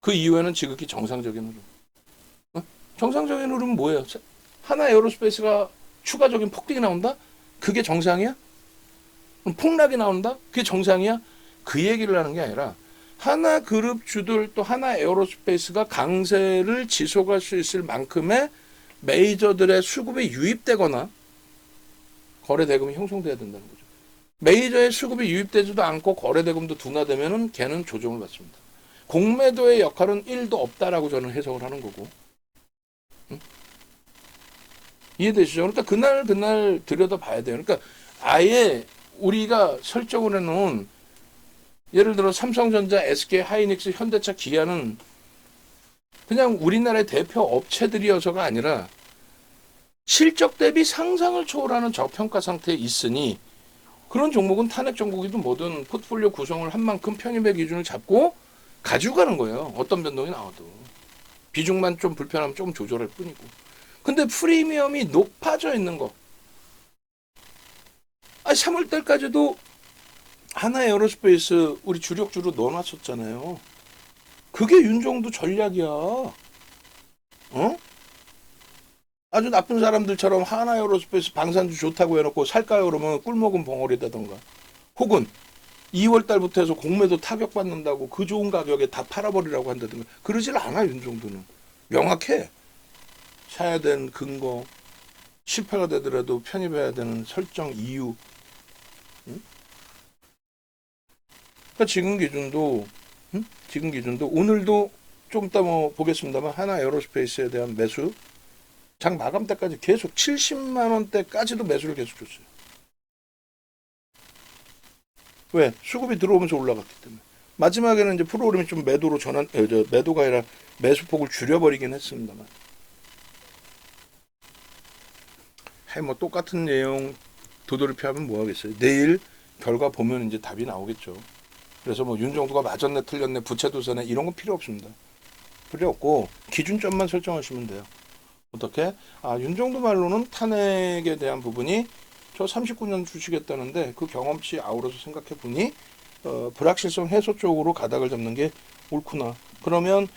그 이후에는 지극히 정상적인 흐름. 정상적인 흐름은 뭐예요? 하나 에어로스페이스가 추가적인 폭등이 나온다? 그게 정상이야? 폭락이 나온다? 그게 정상이야? 그 얘기를 하는 게 아니라 하나 그룹 주들 또 하나 에어로스페이스가 강세를 지속할 수 있을 만큼의 메이저들의 수급이 유입되거나 거래 대금이 형성돼야 된다는 거죠. 메이저의 수급이 유입되지도 않고 거래 대금도 둔화되면은 걔는 조정을 받습니다. 공매도의 역할은 1도 없다라고 저는 해석을 하는 거고. 응? 이해되시죠? 그러니까 그날 들여다봐야 돼요. 그러니까 아예 우리가 설정을 해놓은 예를 들어 삼성전자, SK 하이닉스, 현대차, 기아는 그냥 우리나라의 대표 업체들이어서가 아니라 실적 대비 상상을 초월하는 저평가 상태에 있으니 그런 종목은 탄핵 종목이든 뭐든 포트폴리오 구성을 한 만큼 편입의 기준을 잡고 가지고 가는 거예요. 어떤 변동이 나와도. 비중만 좀 불편하면 조금 조절할 뿐이고. 근데 프리미엄이 높아져 있는 거. 3월 달까지도 하나 에어로스페이스 우리 주력주로 넣어놨었잖아요. 그게 윤종도 전략이야. 아주 나쁜 사람들처럼 하나 에어로스페이스 방산주 좋다고 해놓고 살까요 그러면 꿀먹은 벙어리다던가. 혹은 2월 달부터 해서 공매도 타격받는다고 그 좋은 가격에 다 팔아버리라고 한다든가. 그러질 않아 윤종도는. 명확해. 사야 되는 근거, 실패가 되더라도 편입해야 되는 설정 이유. 그러니까 지금 기준도 오늘도 좀 이따 뭐 보겠습니다만 하나 에어로스페이스에 대한 매수 장 마감 때까지 계속 70만 원대까지도 매수를 계속 줬어요. 왜? 수급이 들어오면서 올라갔기 때문에. 마지막에는 이제 프로그램이 좀 매도로 매도가 아니라 매수폭을 줄여버리긴 했습니다만. 뭐 똑같은 내용 도돌이표 하면 뭐 하겠어요. 내일 결과 보면 이제 답이 나오겠죠. 그래서 뭐 윤정도가 맞았네 틀렸네 부채도서네 이런 건 필요 없습니다. 필요 없고 기준점만 설정하시면 돼요. 어떻게? 윤정도 말로는 탄핵에 대한 부분이 저 39년 주시겠다는데 그 경험치 아우러서 생각해 보니 불확실성 해소 쪽으로 가닥을 잡는 게 옳구나. 그러면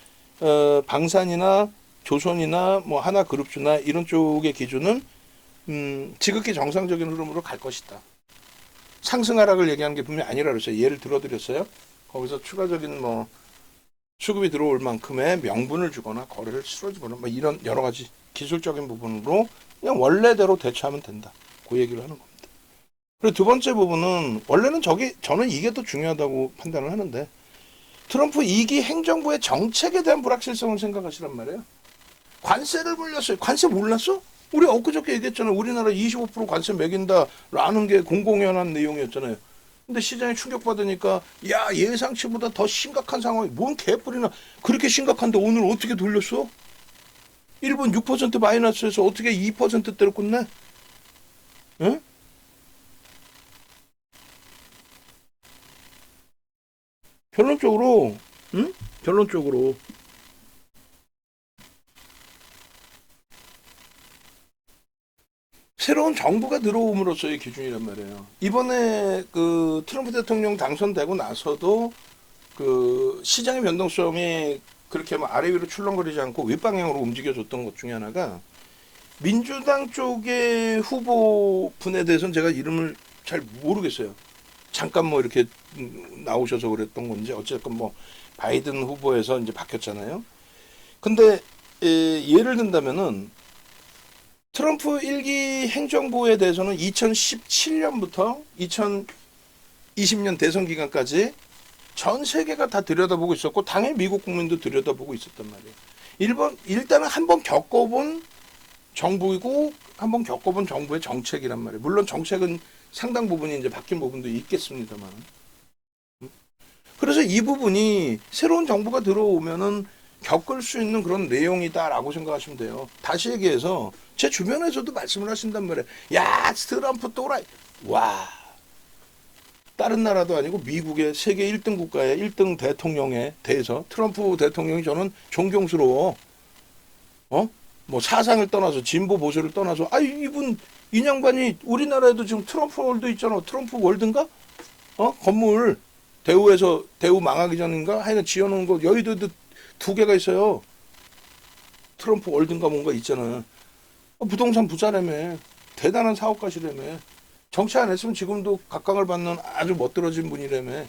방산이나 조선이나 뭐 하나그룹주나 이런 쪽의 기준은 지극히 정상적인 흐름으로 갈 것이다. 상승 하락을 얘기하는 게 분명히 아니라 그랬어요. 예를 들어드렸어요. 거기서 추가적인 뭐 수급이 들어올 만큼의 명분을 주거나 거래를 실어주거나 뭐 이런 여러 가지 기술적인 부분으로 그냥 원래대로 대처하면 된다. 그 얘기를 하는 겁니다. 그리고 두 번째 부분은 원래는 저는 이게 더 중요하다고 판단을 하는데 트럼프 2기 행정부의 정책에 대한 불확실성을 생각하시란 말이에요. 관세를 물렸어요. 관세 몰랐어? 우리 엊그저께 얘기했잖아요. 우리나라 25% 관세 매긴다라는 게 공공연한 내용이었잖아요. 근데 시장이 충격받으니까 야 예상치보다 더 심각한 상황이 뭔 개뿔이나 그렇게 심각한데 오늘 어떻게 돌렸어? 일본 6% 마이너스에서 어떻게 2%대로 끝내? 응? 결론적으로 새로운 정부가 들어옴으로써의 기준이란 말이에요. 이번에 그 트럼프 대통령 당선되고 나서도 그 시장의 변동성이 그렇게 뭐 아래 위로 출렁거리지 않고 윗방향으로 움직여줬던 것 중에 하나가 민주당 쪽의 후보분에 대해서는 제가 이름을 잘 모르겠어요. 잠깐 뭐 이렇게 나오셔서 그랬던 건지 어쨌든 뭐 바이든 후보에서 이제 바뀌었잖아요. 근데 예를 든다면은 트럼프 1기 행정부에 대해서는 2017년부터 2020년 대선 기간까지 전 세계가 다 들여다보고 있었고 당연히 미국 국민도 들여다보고 있었단 말이에요. 일단은 한번 겪어본 정부이고 한번 겪어본 정부의 정책이란 말이에요. 물론 정책은 상당 부분이 이제 바뀐 부분도 있겠습니다만. 그래서 이 부분이 새로운 정부가 들어오면은 겪을 수 있는 그런 내용이다라고 생각하시면 돼요. 다시 얘기해서 제 주변에서도 말씀을 하신단 말이에요. 야, 트럼프 또라이. 와. 다른 나라도 아니고 미국의 세계 1등 국가의 1등 대통령에 대해서 트럼프 대통령이 저는 존경스러워. 뭐 사상을 떠나서 진보 보수를 떠나서 이분 이 양반이 우리나라에도 지금 트럼프 월드 있잖아. 트럼프 월드인가? 건물 대우에서 대우 망하기 전인가? 하여간 지어놓은 거 여의도에도 2개가 있어요. 트럼프 월드인가 뭔가 있잖아. 부동산 부자라며. 대단한 사업가시라며. 정치 안 했으면 지금도 각광을 받는 아주 멋들어진 분이라며.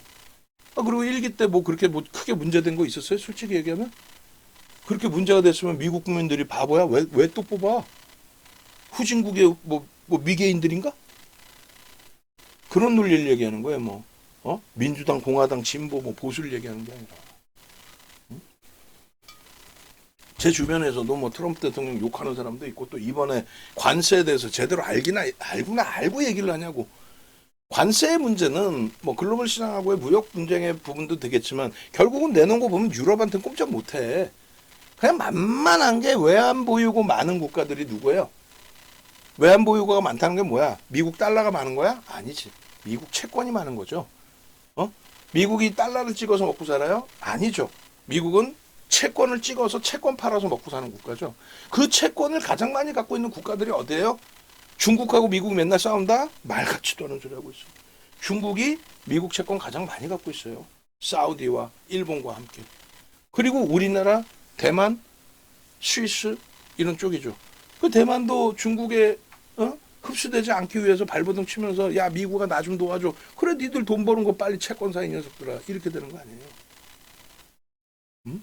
그리고 1기 때 뭐 그렇게 뭐 크게 문제된 거 있었어요? 솔직히 얘기하면? 그렇게 문제가 됐으면 미국 국민들이 바보야? 왜 또 뽑아? 후진국의 뭐 미개인들인가? 그런 논리를 얘기하는 거예요, 뭐. 민주당, 공화당, 진보, 뭐 보수를 얘기하는 게 아니라. 응? 제 주변에서도 뭐 트럼프 대통령 욕하는 사람도 있고, 또 이번에 관세에 대해서 제대로 알고 얘기를 하냐고. 관세의 문제는 뭐 글로벌 시장하고의 무역 분쟁의 부분도 되겠지만 결국은 내놓은 거 보면 유럽한테는 꼼짝 못해. 그냥 만만한 게 외환 보유고 많은 국가들이 누구예요? 외환 보유고가 많다는 게 뭐야? 미국 달러가 많은 거야? 아니지. 미국 채권이 많은 거죠. 미국이 달러를 찍어서 먹고 살아요? 아니죠. 미국은 채권을 찍어서 채권 팔아서 먹고 사는 국가죠. 그 채권을 가장 많이 갖고 있는 국가들이 어디예요? 중국하고 미국이 맨날 싸운다? 말 같지도 않은 소리 하고 있어. 중국이 미국 채권 가장 많이 갖고 있어요. 사우디와 일본과 함께. 그리고 우리나라, 대만, 스위스 이런 쪽이죠. 그 대만도 중국에 흡수되지 않기 위해서 발버둥 치면서 야 미국아 나 좀 도와줘. 그래 니들 돈 버는 거 빨리 채권 사 이 녀석들아. 이렇게 되는 거 아니에요. 응?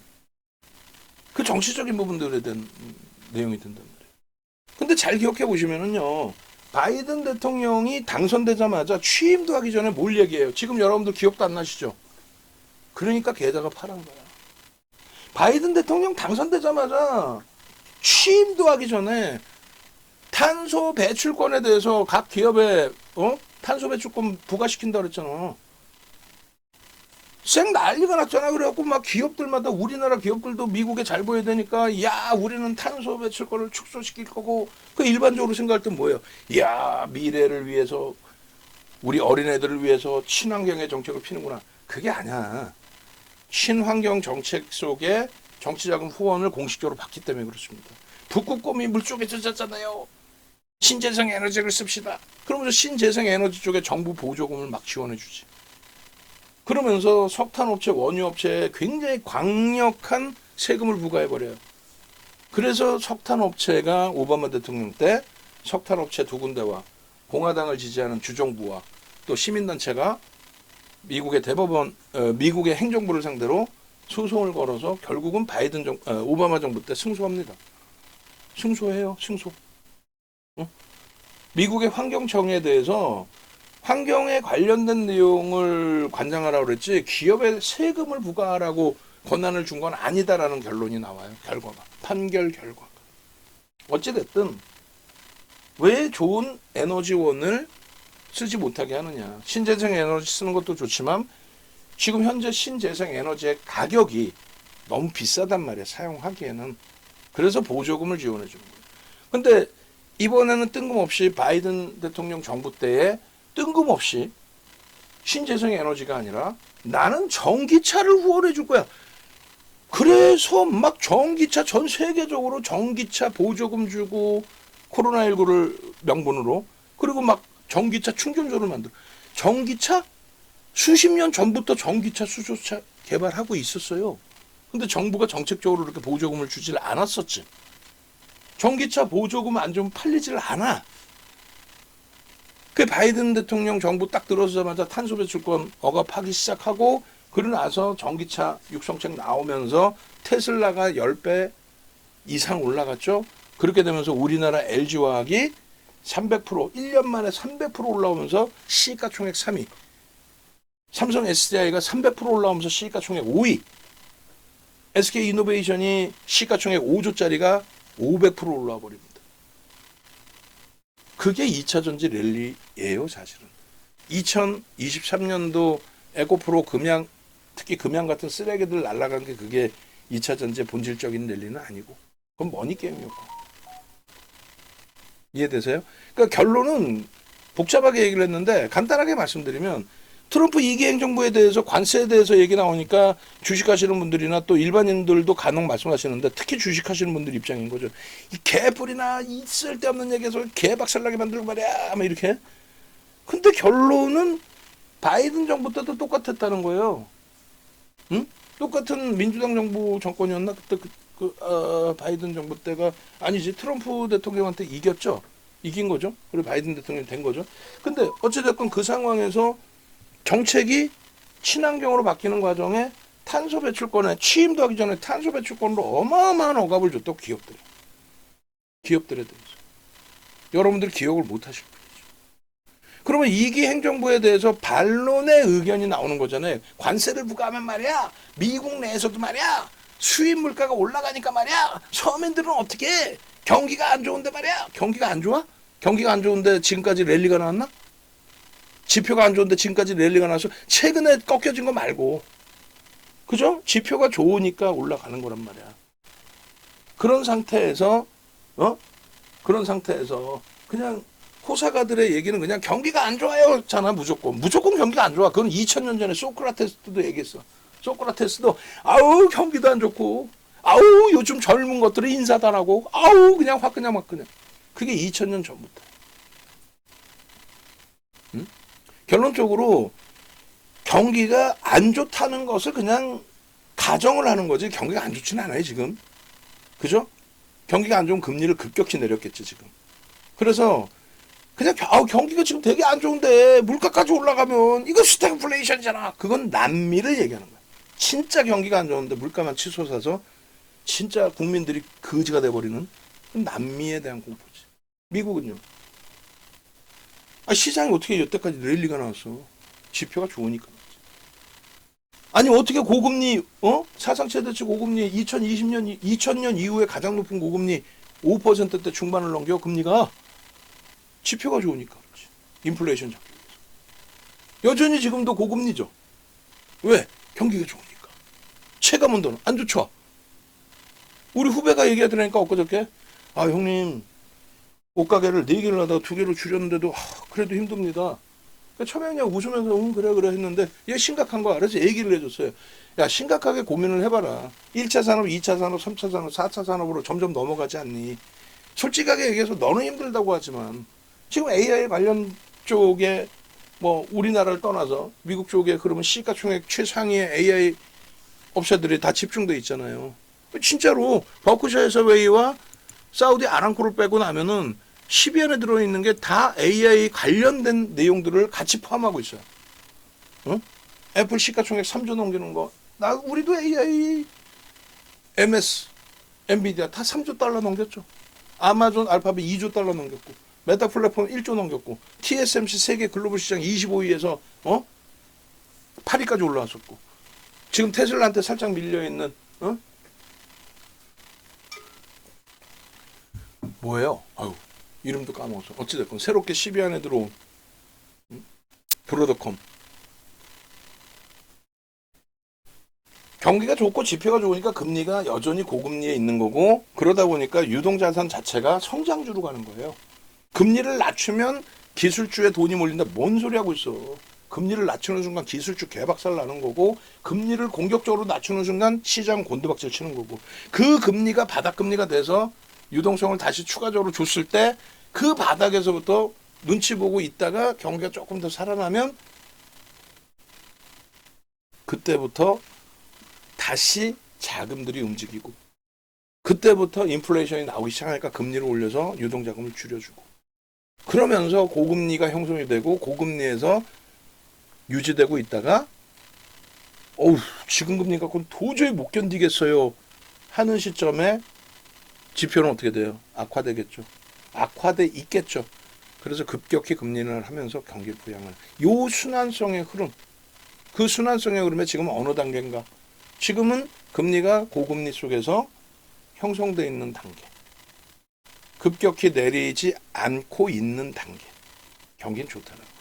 그 정치적인 부분들에 대한 내용이 된단 말이에요. 근데 잘 기억해 보시면은요. 바이든 대통령이 당선되자마자 취임도 하기 전에 뭘 얘기해요? 지금 여러분들 기억도 안 나시죠? 그러니까 게다가 파란 거야. 바이든 대통령 당선되자마자 취임도 하기 전에 탄소 배출권에 대해서 각 기업에 탄소 배출권 부과시킨다 그랬잖아. 쌩 난리가 났잖아. 그래갖고 막 기업들마다 우리나라 기업들도 미국에 잘 보여야 되니까 야 우리는 탄소 배출권을 축소시킬 거고 그 일반적으로 생각할 땐 뭐예요? 야 미래를 위해서 우리 어린애들을 위해서 친환경의 정책을 피는구나. 그게 아니야. 친환경 정책 속에 정치자금 후원을 공식적으로 받기 때문에 그렇습니다. 북극곰이 물속에 젖었잖아요. 신재생 에너지를 씁시다. 그러면서 신재생 에너지 쪽에 정부 보조금을 막 지원해 주지. 그러면서 석탄업체, 원유업체에 굉장히 강력한 세금을 부과해버려요. 그래서 석탄업체가 오바마 대통령 때 석탄업체 2군데와 공화당을 지지하는 주정부와 또 시민단체가 미국의 미국의 행정부를 상대로 소송을 걸어서 결국은 오바마 정부 때 승소합니다. 승소해요, 승소. 미국의 환경청에 대해서 환경에 관련된 내용을 관장하라고 그랬지 기업에 세금을 부과하라고 권한을 준 건 아니다라는 결론이 나와요. 판결 결과가. 어찌됐든 왜 좋은 에너지원을 쓰지 못하게 하느냐. 신재생 에너지 쓰는 것도 좋지만 지금 현재 신재생 에너지의 가격이 너무 비싸단 말이에요. 사용하기에는. 그래서 보조금을 지원해 주는 거예요. 근데 이번에는 뜬금없이 바이든 대통령 정부 때에 뜬금없이 신재생 에너지가 아니라 나는 전기차를 후원해 줄 거야. 그래서 막 전기차 전 세계적으로 전기차 보조금 주고 코로나19를 명분으로 그리고 막 전기차 충전소를 만들어. 전기차 수십 년 전부터 전기차 수소차 개발하고 있었어요. 근데 정부가 정책적으로 이렇게 보조금을 주질 않았었지. 전기차 보조금 안 주면 팔리질 않아. 그 바이든 대통령 정부 딱 들어서자마자 탄소 배출권 억압하기 시작하고 그러고 나서 전기차 육성책 나오면서 테슬라가 10배 이상 올라갔죠. 그렇게 되면서 우리나라 LG화학이 300% 1년 만에 300% 올라오면서 시가총액 3위. 삼성 SDI가 300% 올라오면서 시가총액 5위. SK이노베이션이 시가총액 5조짜리가 500% 올라와 버립니다. 그게 2차 전지 랠리예요, 사실은. 2023년도 에코프로 금양, 특히 금양 같은 쓰레기들 날아간 게 그게 2차 전지의 본질적인 랠리는 아니고 그건 머니게임이었고. 이해되세요? 그러니까 결론은 복잡하게 얘기를 했는데 간단하게 말씀드리면 트럼프 2기 행정부에 대해서 관세에 대해서 얘기 나오니까 주식하시는 분들이나 또 일반인들도 간혹 말씀하시는데 특히 주식하시는 분들 입장인 거죠. 이 개뿔이나 이 쓸데없는 얘기해서 개박살나게 만들고 말이야. 막 이렇게. 근데 결론은 바이든 정부 때도 똑같았다는 거예요. 응? 똑같은 민주당 정부 정권이었나? 그때 바이든 정부 때가 아니지. 트럼프 대통령한테 이겼죠. 이긴 거죠. 그리고 바이든 대통령이 된 거죠. 근데 어찌됐건 그 상황에서 정책이 친환경으로 바뀌는 과정에 탄소 배출권에 취임도 하기 전에 탄소 배출권으로 어마어마한 억압을 줬다고 기업들에 대해서. 여러분들 기억을 못 하실 거예요. 그러면 2기 행정부에 대해서 반론의 의견이 나오는 거잖아요. 관세를 부과하면 말이야. 미국 내에서도 말이야. 수입 물가가 올라가니까 말이야. 서민들은 어떻게 해? 경기가 안 좋은데 말이야. 경기가 안 좋아? 경기가 안 좋은데 지금까지 랠리가 나왔나? 지표가 안 좋은데 지금까지 랠리가 나서 최근에 꺾여진 거 말고. 그죠? 지표가 좋으니까 올라가는 거란 말이야. 그런 상태에서 그냥 호사가들의 얘기는 그냥 경기가 안 좋아요 잖아. 무조건 경기가 안 좋아. 그건 2000년 전에 소크라테스도 얘기했어. 소크라테스도 아우 경기도 안 좋고 아우 요즘 젊은 것들이 인사도 안 하고 아우 그냥 확 그냥 막 그냥. 그게 2000년 전부터. 응? 결론적으로 경기가 안 좋다는 것을 그냥 가정을 하는 거지. 경기가 안 좋지는 않아요 지금. 그죠? 경기가 안 좋으면 금리를 급격히 내렸겠지 지금. 그래서 그냥 경기가 지금 되게 안 좋은데 물가까지 올라가면 이거 스태그플레이션이잖아. 그건 남미를 얘기하는 거야. 진짜 경기가 안 좋은데 물가만 치솟아서 진짜 국민들이 거지가 돼버리는 남미에 대한 공포지. 미국은요. 시장이 어떻게 여태까지 랠리가 나왔어. 지표가 좋으니까. 아니 어떻게 고금리 사상 최대치 고금리 2000년 이후에 가장 높은 고금리 5%대 중반을 넘겨 금리가 지표가 좋으니까 그렇지. 인플레이션 잡기 위해서. 여전히 지금도 고금리죠. 왜? 경기가 좋으니까. 체감 온도는 안 좋죠. 우리 후배가 얘기하더라니까 엊그저께 형님 옷가게를 4개를 하다가 2개로 줄였는데도 그래도 힘듭니다. 처음에 그냥 웃으면서 그래 했는데 얘 심각한 거 알아서 얘기를 해줬어요. 야 심각하게 고민을 해봐라. 1차 산업, 2차 산업, 3차 산업, 4차 산업으로 점점 넘어가지 않니. 솔직하게 얘기해서 너는 힘들다고 하지만 지금 AI 관련 쪽에 뭐 우리나라를 떠나서 미국 쪽에 그러면 시가총액 최상위의 AI 업체들이 다 집중돼 있잖아요. 진짜로 버크셔 해서웨이와 사우디 아람코를 빼고 나면은 10위 안에 들어있는 게 다 AI 관련된 내용들을 같이 포함하고 있어요. 응? 애플 시가총액 3조 넘기는 거. 우리도 AI, MS, 엔비디아 다 3조 달러 넘겼죠. 아마존 알파벳 2조 달러 넘겼고, 메타 플랫폼 1조 넘겼고, TSMC 세계 글로벌 시장 25위에서 8위까지 올라왔었고, 지금 테슬라한테 살짝 밀려있는 뭐예요? 이름도 까먹었어. 어찌됐건 새롭게 10위 안에 들어온 브로드컴. 경기가 좋고 지표가 좋으니까 금리가 여전히 고금리에 있는 거고, 그러다 보니까 유동자산 자체가 성장주로 가는 거예요. 금리를 낮추면 기술주에 돈이 몰린다. 뭔 소리 하고 있어. 금리를 낮추는 순간 기술주 개박살 나는 거고, 금리를 공격적으로 낮추는 순간 시장 곤두박질 치는 거고, 그 금리가 바닥금리가 돼서 유동성을 다시 추가적으로 줬을 때 그 바닥에서부터 눈치 보고 있다가 경기가 조금 더 살아나면 그때부터 다시 자금들이 움직이고, 그때부터 인플레이션이 나오기 시작하니까 금리를 올려서 유동자금을 줄여주고, 그러면서 고금리가 형성이 되고 고금리에서 유지되고 있다가 지금 금리 갖고는 도저히 못 견디겠어요 하는 시점에 지표는 어떻게 돼요? 악화되겠죠. 악화돼 있겠죠. 그래서 급격히 금리를 하면서 경기 부양을. 요 순환성의 흐름. 그 순환성의 흐름에 지금 어느 단계인가? 지금은 금리가 고금리 속에서 형성되어 있는 단계. 급격히 내리지 않고 있는 단계. 경기는 좋다는 거예요.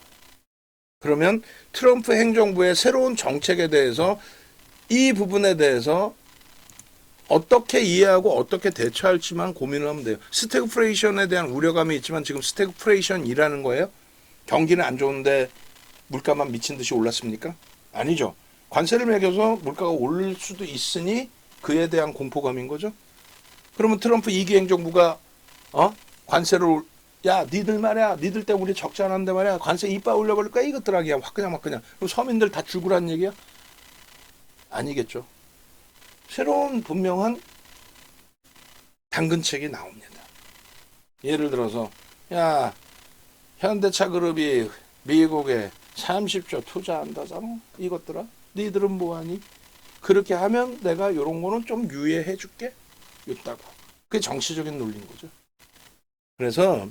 그러면 트럼프 행정부의 새로운 정책에 대해서 이 부분에 대해서 어떻게 이해하고 어떻게 대처할지만 고민을 하면 돼요. 스태그플레이션에 대한 우려감이 있지만 지금 스태그플레이션이라는 거예요. 경기는 안 좋은데 물가만 미친 듯이 올랐습니까? 아니죠. 관세를 매겨서 물가가 오를 수도 있으니 그에 대한 공포감인 거죠. 그러면 트럼프 2기 행정부가 관세를 야 니들 말이야 니들 때문에 우리 적지 않았는데 말이야 관세 이빨 올려버릴 거야 이것들 하기야 확 그냥 막 그냥 그럼 서민들 다 죽으라는 얘기야? 아니겠죠. 새로운 분명한 당근책이 나옵니다. 예를 들어서 야 현대차 그룹이 미국에 30조 투자한다잖아 이것들아 니들은 뭐하니? 그렇게 하면 내가 이런 거는 좀 유예해 줄게 있다고. 그게 정치적인 논리인 거죠. 그래서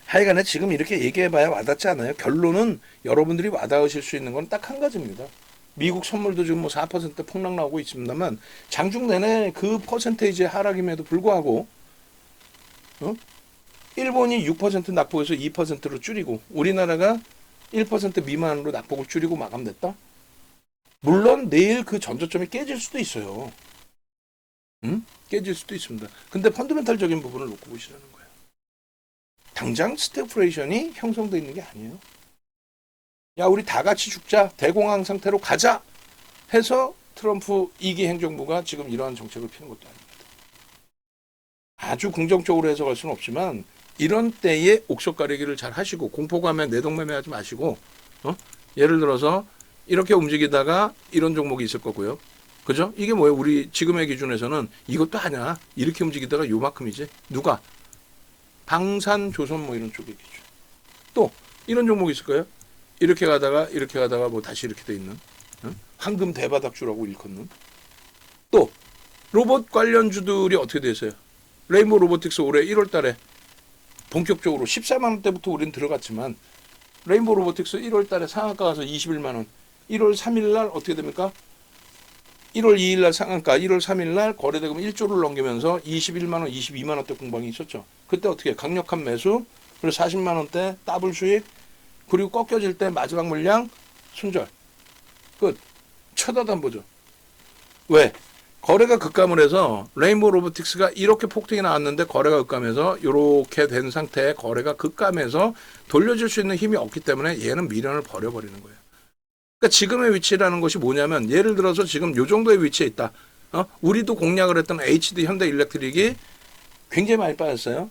하여간에 지금 이렇게 얘기해봐야 와닿지 않아요. 결론은 여러분들이 와닿으실 수 있는 건 딱 한 가지입니다. 미국 선물도 지금 뭐 4% 폭락 나오고 있습니다만 장중 내내 그 퍼센테이지의 하락임에도 불구하고 일본이 6% 낙폭에서 2%로 줄이고 우리나라가 1% 미만으로 낙폭을 줄이고 마감됐다. 물론 내일 그 전저점이 깨질 수도 있어요. 깨질 수도 있습니다. 근데 펀더멘탈적인 부분을 놓고 보시라는 거예요. 당장 스태그플레이션이 형성되어 있는 게 아니에요. 야 우리 다 같이 죽자 대공황 상태로 가자 해서 트럼프 2기 행정부가 지금 이러한 정책을 피는 것도 아닙니다. 아주 긍정적으로 해석할 수는 없지만 이런 때에 옥석 가리기를 잘 하시고 공포감에 내동매매하지 마시고 예를 들어서 이렇게 움직이다가 이런 종목이 있을 거고요. 그죠? 이게 뭐예요? 우리 지금의 기준에서는 이것도 하냐? 이렇게 움직이다가 요만큼이지. 누가? 방산조선 뭐 이런 쪽이겠죠. 또 이런 종목이 있을 거예요. 이렇게 가다가 뭐 다시 이렇게 돼 있는 황금 대바닥주라고 일컫는. 또 로봇 관련주들이 어떻게 되세요? 레인보우 로보틱스 올해 1월 달에 본격적으로 14만 원대부터 우리는 들어갔지만 레인보우 로보틱스 1월 달에 상한가 가서 21만 원. 1월 3일 날 어떻게 됩니까? 1월 2일 날 상한가, 1월 3일 날 거래대금 1조를 넘기면서 21만 원, 22만 원대 공방이 있었죠. 그때 어떻게 강력한 매수, 그리고 40만 원대 더블 수익, 그리고 꺾여질 때 마지막 물량 손절. 끝. 쳐다도 안 보죠. 왜? 거래가 급감을 해서 레인보우 로보틱스가 이렇게 폭등이 나왔는데 거래가 급감해서 이렇게 된 상태에 거래가 급감해서 돌려줄 수 있는 힘이 없기 때문에 얘는 미련을 버려버리는 거예요. 그러니까 지금의 위치라는 것이 뭐냐면 예를 들어서 지금 요 정도의 위치에 있다. 우리도 공략을 했던 HD 현대일렉트릭이 굉장히 많이 빠졌어요.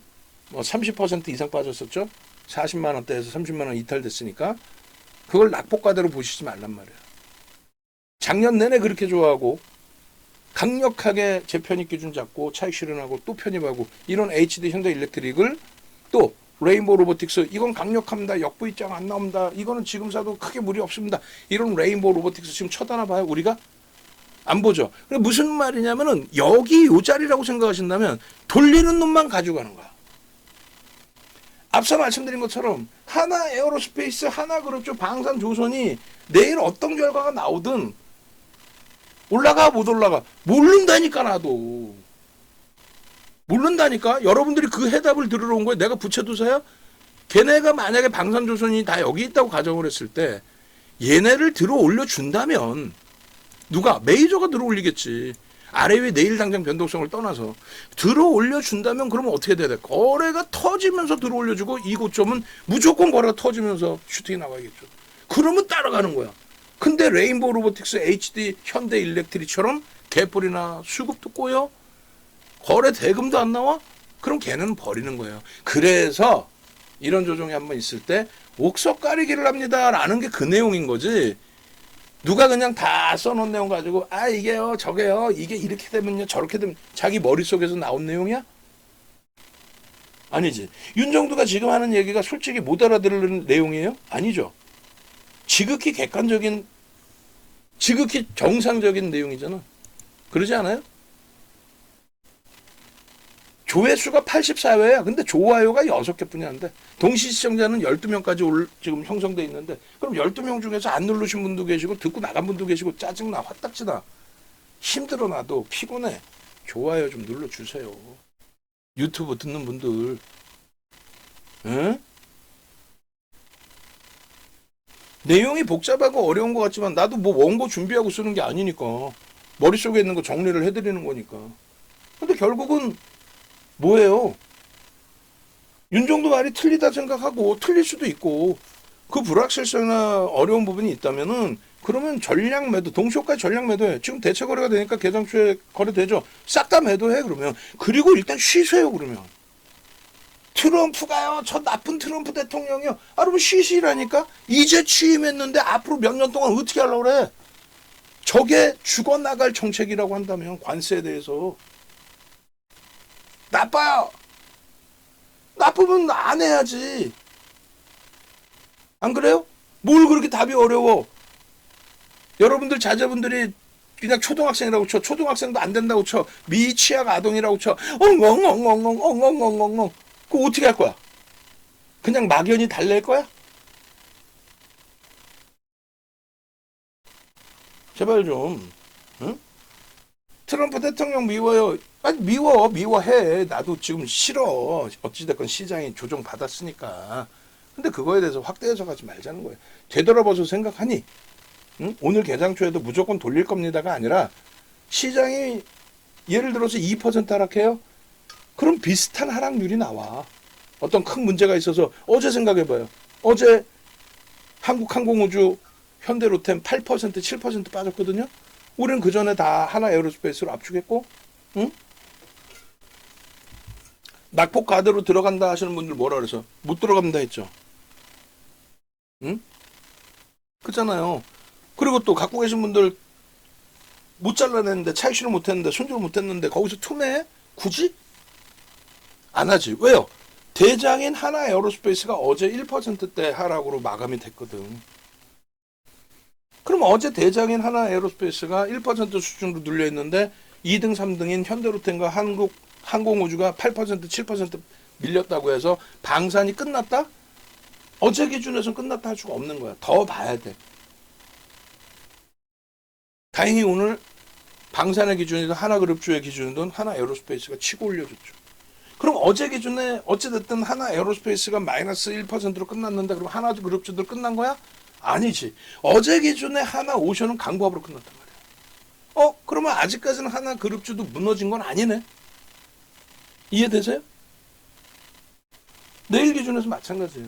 뭐 30% 이상 빠졌었죠. 40만 원대에서 30만 원 이탈됐으니까 그걸 낙폭과대로 보시지 말란 말이에요. 작년 내내 그렇게 좋아하고 강력하게 재편입 기준 잡고 차익 실현하고 또 편입하고 이런 HD 현대일렉트릭을 또 레인보우 로보틱스 이건 강력합니다. 역부 입장 안 나옵니다. 이거는 지금 사도 크게 무리 없습니다. 이런 레인보우 로보틱스 지금 쳐다나 봐요. 우리가 안 보죠. 무슨 말이냐면은 여기 요 자리라고 생각하신다면 돌리는 놈만 가져가는 거야. 앞서 말씀드린 것처럼 하나 에어로스페이스, 하나 그룹주, 방산조선이 내일 어떤 결과가 나오든 올라가 못 올라가 모른다니까. 나도 모른다니까. 여러분들이 그 해답을 들으러 온 거예요. 내가 부채도사야? 걔네가 만약에 방산조선이 다 여기 있다고 가정을 했을 때 얘네를 들어 올려준다면 누가? 메이저가 들어 올리겠지. 아래 위 내일 당장 변동성을 떠나서 들어 올려준다면 그러면 어떻게 돼야 돼? 거래가 터지면서 들어 올려주고 이 고점은 무조건 거래가 터지면서 슈팅이 나가겠죠. 그러면 따라가는 거야. 근데 레인보우 로보틱스, HD 현대일렉트릭처럼 개뿔이나 수급도 꼬여 거래 대금도 안 나와? 그럼 걔는 버리는 거예요. 그래서 이런 조정이 한번 있을 때 옥석 가리기를 합니다 라는 게 그 내용인 거지. 누가 그냥 다 써놓은 내용 가지고 이게요 저게요 이게 이렇게 되면요 저렇게 되면 자기 머릿속에서 나온 내용이야? 아니지. 윤정두가 지금 하는 얘기가 솔직히 못 알아들을 내용이에요? 아니죠. 지극히 객관적인 지극히 정상적인 내용이잖아. 그러지 않아요? 조회수가 84회야. 근데 좋아요가 6개뿐이 안 돼. 동시 시청자는 12명까지 지금 형성돼 있는데 그럼 12명 중에서 안 누르신 분도 계시고 듣고 나간 분도 계시고 짜증나 화딱지나 힘들어 나도 피곤해. 좋아요 좀 눌러주세요. 유튜브 듣는 분들. 응? 내용이 복잡하고 어려운 것 같지만 나도 뭐 원고 준비하고 쓰는 게 아니니까 머릿속에 있는 거 정리를 해드리는 거니까. 근데 결국은 뭐예요? 윤정도 말이 틀리다 생각하고 틀릴 수도 있고 그 불확실성이나 어려운 부분이 있다면은 그러면 전량 매도, 동시효과의 전량 매도해. 지금 대체 거래가 되니까 개장 초에 거래되죠. 싹 다 매도해 그러면. 그리고 일단 쉬세요 그러면. 트럼프가요, 저 나쁜 트럼프 대통령이요. 아, 그러면 쉬시라니까. 이제 취임했는데 앞으로 몇 년 동안 어떻게 하려고 그래? 저게 죽어나갈 정책이라고 한다면 관세에 대해서 나빠요. 나쁘면 안 해야지. 안 그래요? 뭘 그렇게 답이 어려워? 여러분들 자제분들이 그냥 초등학생이라고 쳐. 초등학생도 안 된다고 쳐. 미취학 아동이라고 쳐. 엉엉엉엉엉엉엉엉엉. 그거 어떻게 할 거야? 그냥 막연히 달랠 거야? 제발 좀. 응? 트럼프 대통령 미워요. 아니 미워해. 나도 지금 싫어. 어찌됐건 시장이 조정 받았으니까. 근데 그거에 대해서 확대 해석하지 말자는 거예요. 되돌아봐서 생각하니? 응? 오늘 개장초에도 무조건 돌릴 겁니다가 아니라 시장이 예를 들어서 2% 하락해요. 그럼 비슷한 하락률이 나와. 어떤 큰 문제가 있어서 어제 생각해봐요. 어제 한국항공우주 현대로템 8% 7% 빠졌거든요. 우리는 그 전에 다 하나 에어로스페이스로 압축했고, 응? 낙폭 가대로 들어간다 하시는 분들 뭐라 그래서 못 들어간다 했죠. 응? 그렇잖아요. 그리고 또 갖고 계신 분들 못 잘라냈는데 차익실을 못했는데 손질을 못했는데 거기서 투매 굳이 안 하지. 왜요? 대장인 하나 에어로스페이스가 어제 1%대 하락으로 마감이 됐거든. 그럼 어제 대장인 하나 에어로스페이스가 1% 수준으로 눌려 있는데 2등, 3등인 현대로템과 한국 항공우주가 8%, 7% 밀렸다고 해서 방산이 끝났다? 어제 기준에서는 끝났다 할 수가 없는 거야. 더 봐야 돼. 다행히 오늘 방산의 기준이든 하나그룹주의 기준이든 하나 에어로스페이스가 치고 올려줬죠. 그럼 어제 기준에 어찌됐든 하나 에어로스페이스가 마이너스 1%로 끝났는데 그럼 하나그룹주들 끝난 거야? 아니지. 어제 기준에 하나 오션은 강보합으로 끝났단 말이야. 그러면 아직까지는 하나그룹주도 무너진 건 아니네. 이해되세요? 내일 기준에서 마찬가지예요.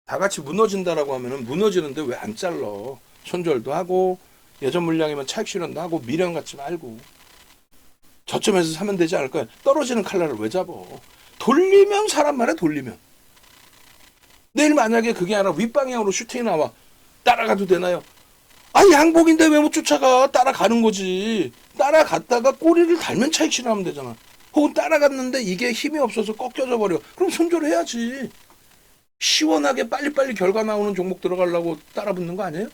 다 같이 무너진다라고 하면은 무너지는데 왜 안 잘러? 손절도 하고 예전 물량이면 차익 실현도 하고 미련 갖지 말고 저점에서 사면 되지 않을까요? 떨어지는 칼날을 왜 잡어? 돌리면 사람 말에 돌리면 내일 만약에 그게 아니라 윗방향으로 슈팅이 나와 따라가도 되나요? 아, 양복인데 왜 못 쫓아가? 따라가는 거지. 따라갔다가 꼬리를 달면 차익 실현하면 되잖아. 혹은 따라갔는데 이게 힘이 없어서 꺾여져 버려. 그럼 손절해야지. 시원하게 빨리빨리 결과 나오는 종목 들어가려고 따라 붙는 거 아니에요?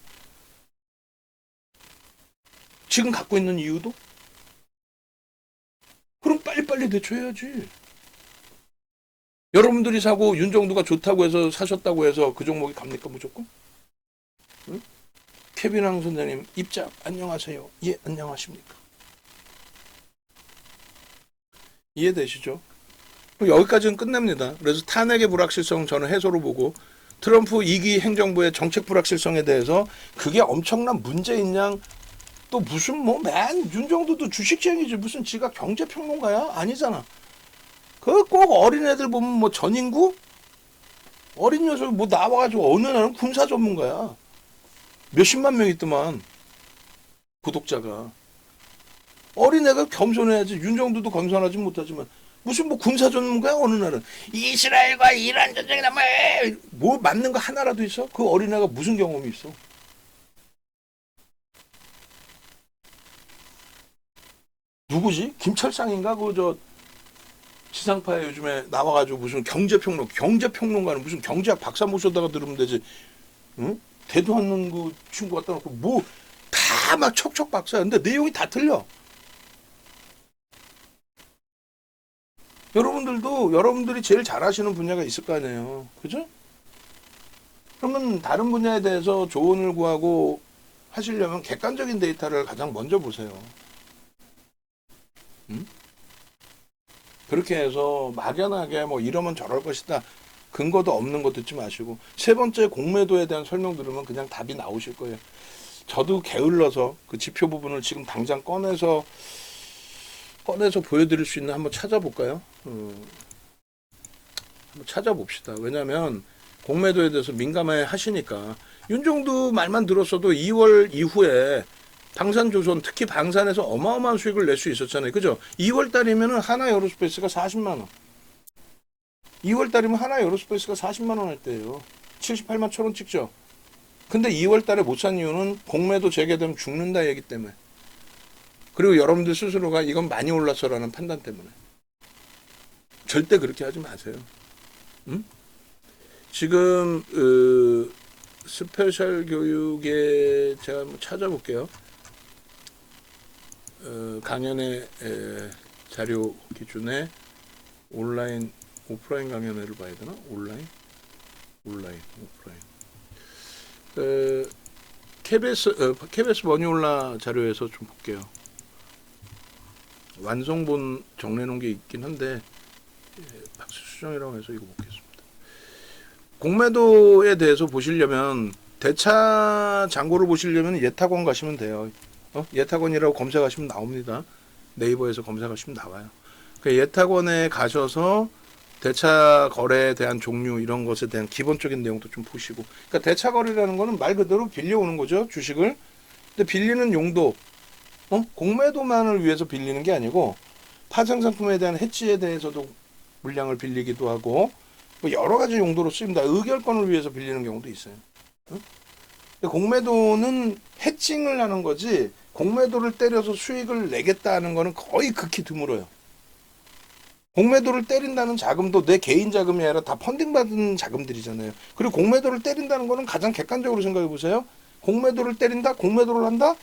지금 갖고 있는 이유도? 그럼 빨리빨리 대처해야지. 여러분들이 사고 윤정두가 좋다고 해서 사셨다고 해서 그 종목이 갑니까 무조건? 응? 케빈왕 선생님 입장 안녕하세요. 예, 안녕하십니까? 이해되시죠? 여기까지는 끝냅니다. 그래서 탄핵의 불확실성 저는 해소로 보고 트럼프 2기 행정부의 정책 불확실성에 대해서 그게 엄청난 문제인 양 또 무슨 맨 윤정도도 주식쟁이지 무슨 지가 경제평론가야? 아니잖아. 그 꼭 어린애들 보면 뭐 전인구? 어린 녀석 뭐 나와가지고 어느 날은 군사 전문가야. 몇십만 명 있더만 구독자가. 어린애가 겸손해야지. 윤정도도 겸손하지 못하지만 무슨 뭐 군사 전문가야 어느 날은. 이스라엘과 이란 전쟁이나 뭐 맞는 거 하나라도 있어? 그 어린애가 무슨 경험이 있어? 누구지? 김철상인가? 지상파에 요즘에 나와가지고 무슨 경제평론가는 무슨 경제학 박사 모셔다가 들으면 되지. 응? 대도 않는 그 친구 갖다 놓고 뭐 다 막 척척 박사야. 근데 내용이 다 틀려. 여러분들도 여러분들이 제일 잘하시는 분야가 있을 거 아니에요. 그죠? 그러면 다른 분야에 대해서 조언을 구하고 하시려면 객관적인 데이터를 가장 먼저 보세요. 응? 그렇게 해서 막연하게 뭐 이러면 저럴 것이다. 근거도 없는 거 듣지 마시고 세 번째 공매도에 대한 설명 들으면 그냥 답이 나오실 거예요. 저도 게을러서 그 지표 부분을 지금 당장 꺼내서 보여드릴 수 있는 한번 찾아볼까요? 한번 찾아봅시다. 왜냐하면 공매도에 대해서 민감해 하시니까 윤종두 말만 들었어도 2월 이후에 방산조선 특히 방산에서 어마어마한 수익을 낼 수 있었잖아요. 그죠? 2월 달이면은 하나 에어로스페이스가 40만 원. 2월 달이면 하나 에어로스페이스가 40만 원 할 때예요. 78만 1천 원 찍죠. 근데 2월 달에 못 산 이유는 공매도 재개되면 죽는다 얘기 때문에. 그리고 여러분들 스스로가 이건 많이 올랐어라는 판단 때문에. 절대 그렇게 하지 마세요. 응? 지금 스페셜 교육에 제가 한번 찾아볼게요. 강연의 자료 기준에 온라인, 오프라인 강연회를 봐야 되나? 온라인, 오프라인. KBS 머니올라 자료에서 좀 볼게요. 완성본 정리해놓은 게 있긴 한데 박스 수정이라고 해서 이거 보겠습니다. 공매도에 대해서 보시려면 대차 잔고를 보시려면 예탁원 가시면 돼요. 예탁원이라고 검색하시면 나옵니다. 네이버에서 검색하시면 나와요. 그 예탁원에 가셔서 대차 거래에 대한 종류 이런 것에 대한 기본적인 내용도 좀 보시고. 그러니까 대차 거래라는 거는 말 그대로 빌려오는 거죠, 주식을. 근데 빌리는 용도, 공매도만을 위해서 빌리는 게 아니고 파생 상품에 대한 해지에 대해서도 물량을 빌리기도 하고 뭐 여러 가지 용도로 쓰입니다. 의결권을 위해서 빌리는 경우도 있어요. 근데 공매도는 해칭을 하는 거지 공매도를 때려서 수익을 내겠다는 거는 거의 극히 드물어요. 공매도를 때린다는 자금도 내 개인 자금이 아니라 다 펀딩받은 자금들이잖아요. 그리고 공매도를 때린다는 거는 가장 객관적으로 생각해 보세요. 공매도를 때린다? 공매도를 한다?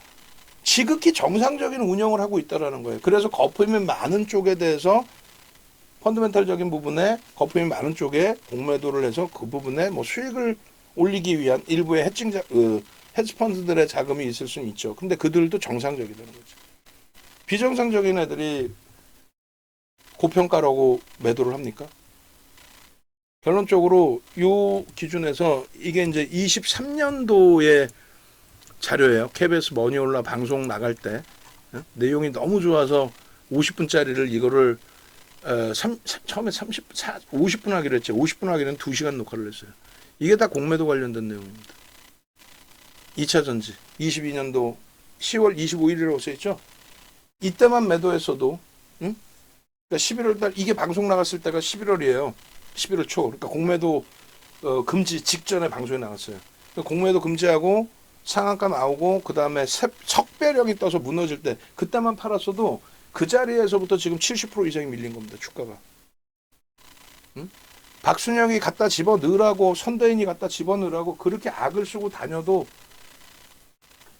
지극히 정상적인 운영을 하고 있다는 거예요. 그래서 거품이 많은 쪽에 대해서 펀드멘탈적인 부분에 거품이 많은 쪽에 공매도를 해서 그 부분에 뭐 수익을 올리기 위한 일부의 헤지펀드들의 자금이 있을 수는 있죠. 근데 그들도 정상적이라는 거죠. 비정상적인 애들이 고평가라고 매도를 합니까? 결론적으로 이 기준에서 이게 이제 23년도의 자료예요. KBS 머니올라 방송 나갈 때 내용이 너무 좋아서 50분짜리를 이거를 처음에 50분 하기로 했죠. 50분 하기로는 2시간 녹화를 했어요. 이게 다 공매도 관련된 내용입니다. 2차 전지 22년도 10월 25일이라고 써있죠. 이때만 매도했어도 그러니까 11월 달 이게 방송 나갔을 때가 11월이에요. 11월 초. 그러니까 공매도 금지 직전에 방송에 나갔어요. 그러니까 공매도 금지하고 상한가 나오고 그 다음에 석배령이 떠서 무너질 때 그때만 팔았어도 그 자리에서부터 지금 70% 이상이 밀린 겁니다. 주가가. 박순영이 갖다 집어넣으라고 선대인이 갖다 집어넣으라고 그렇게 악을 쓰고 다녀도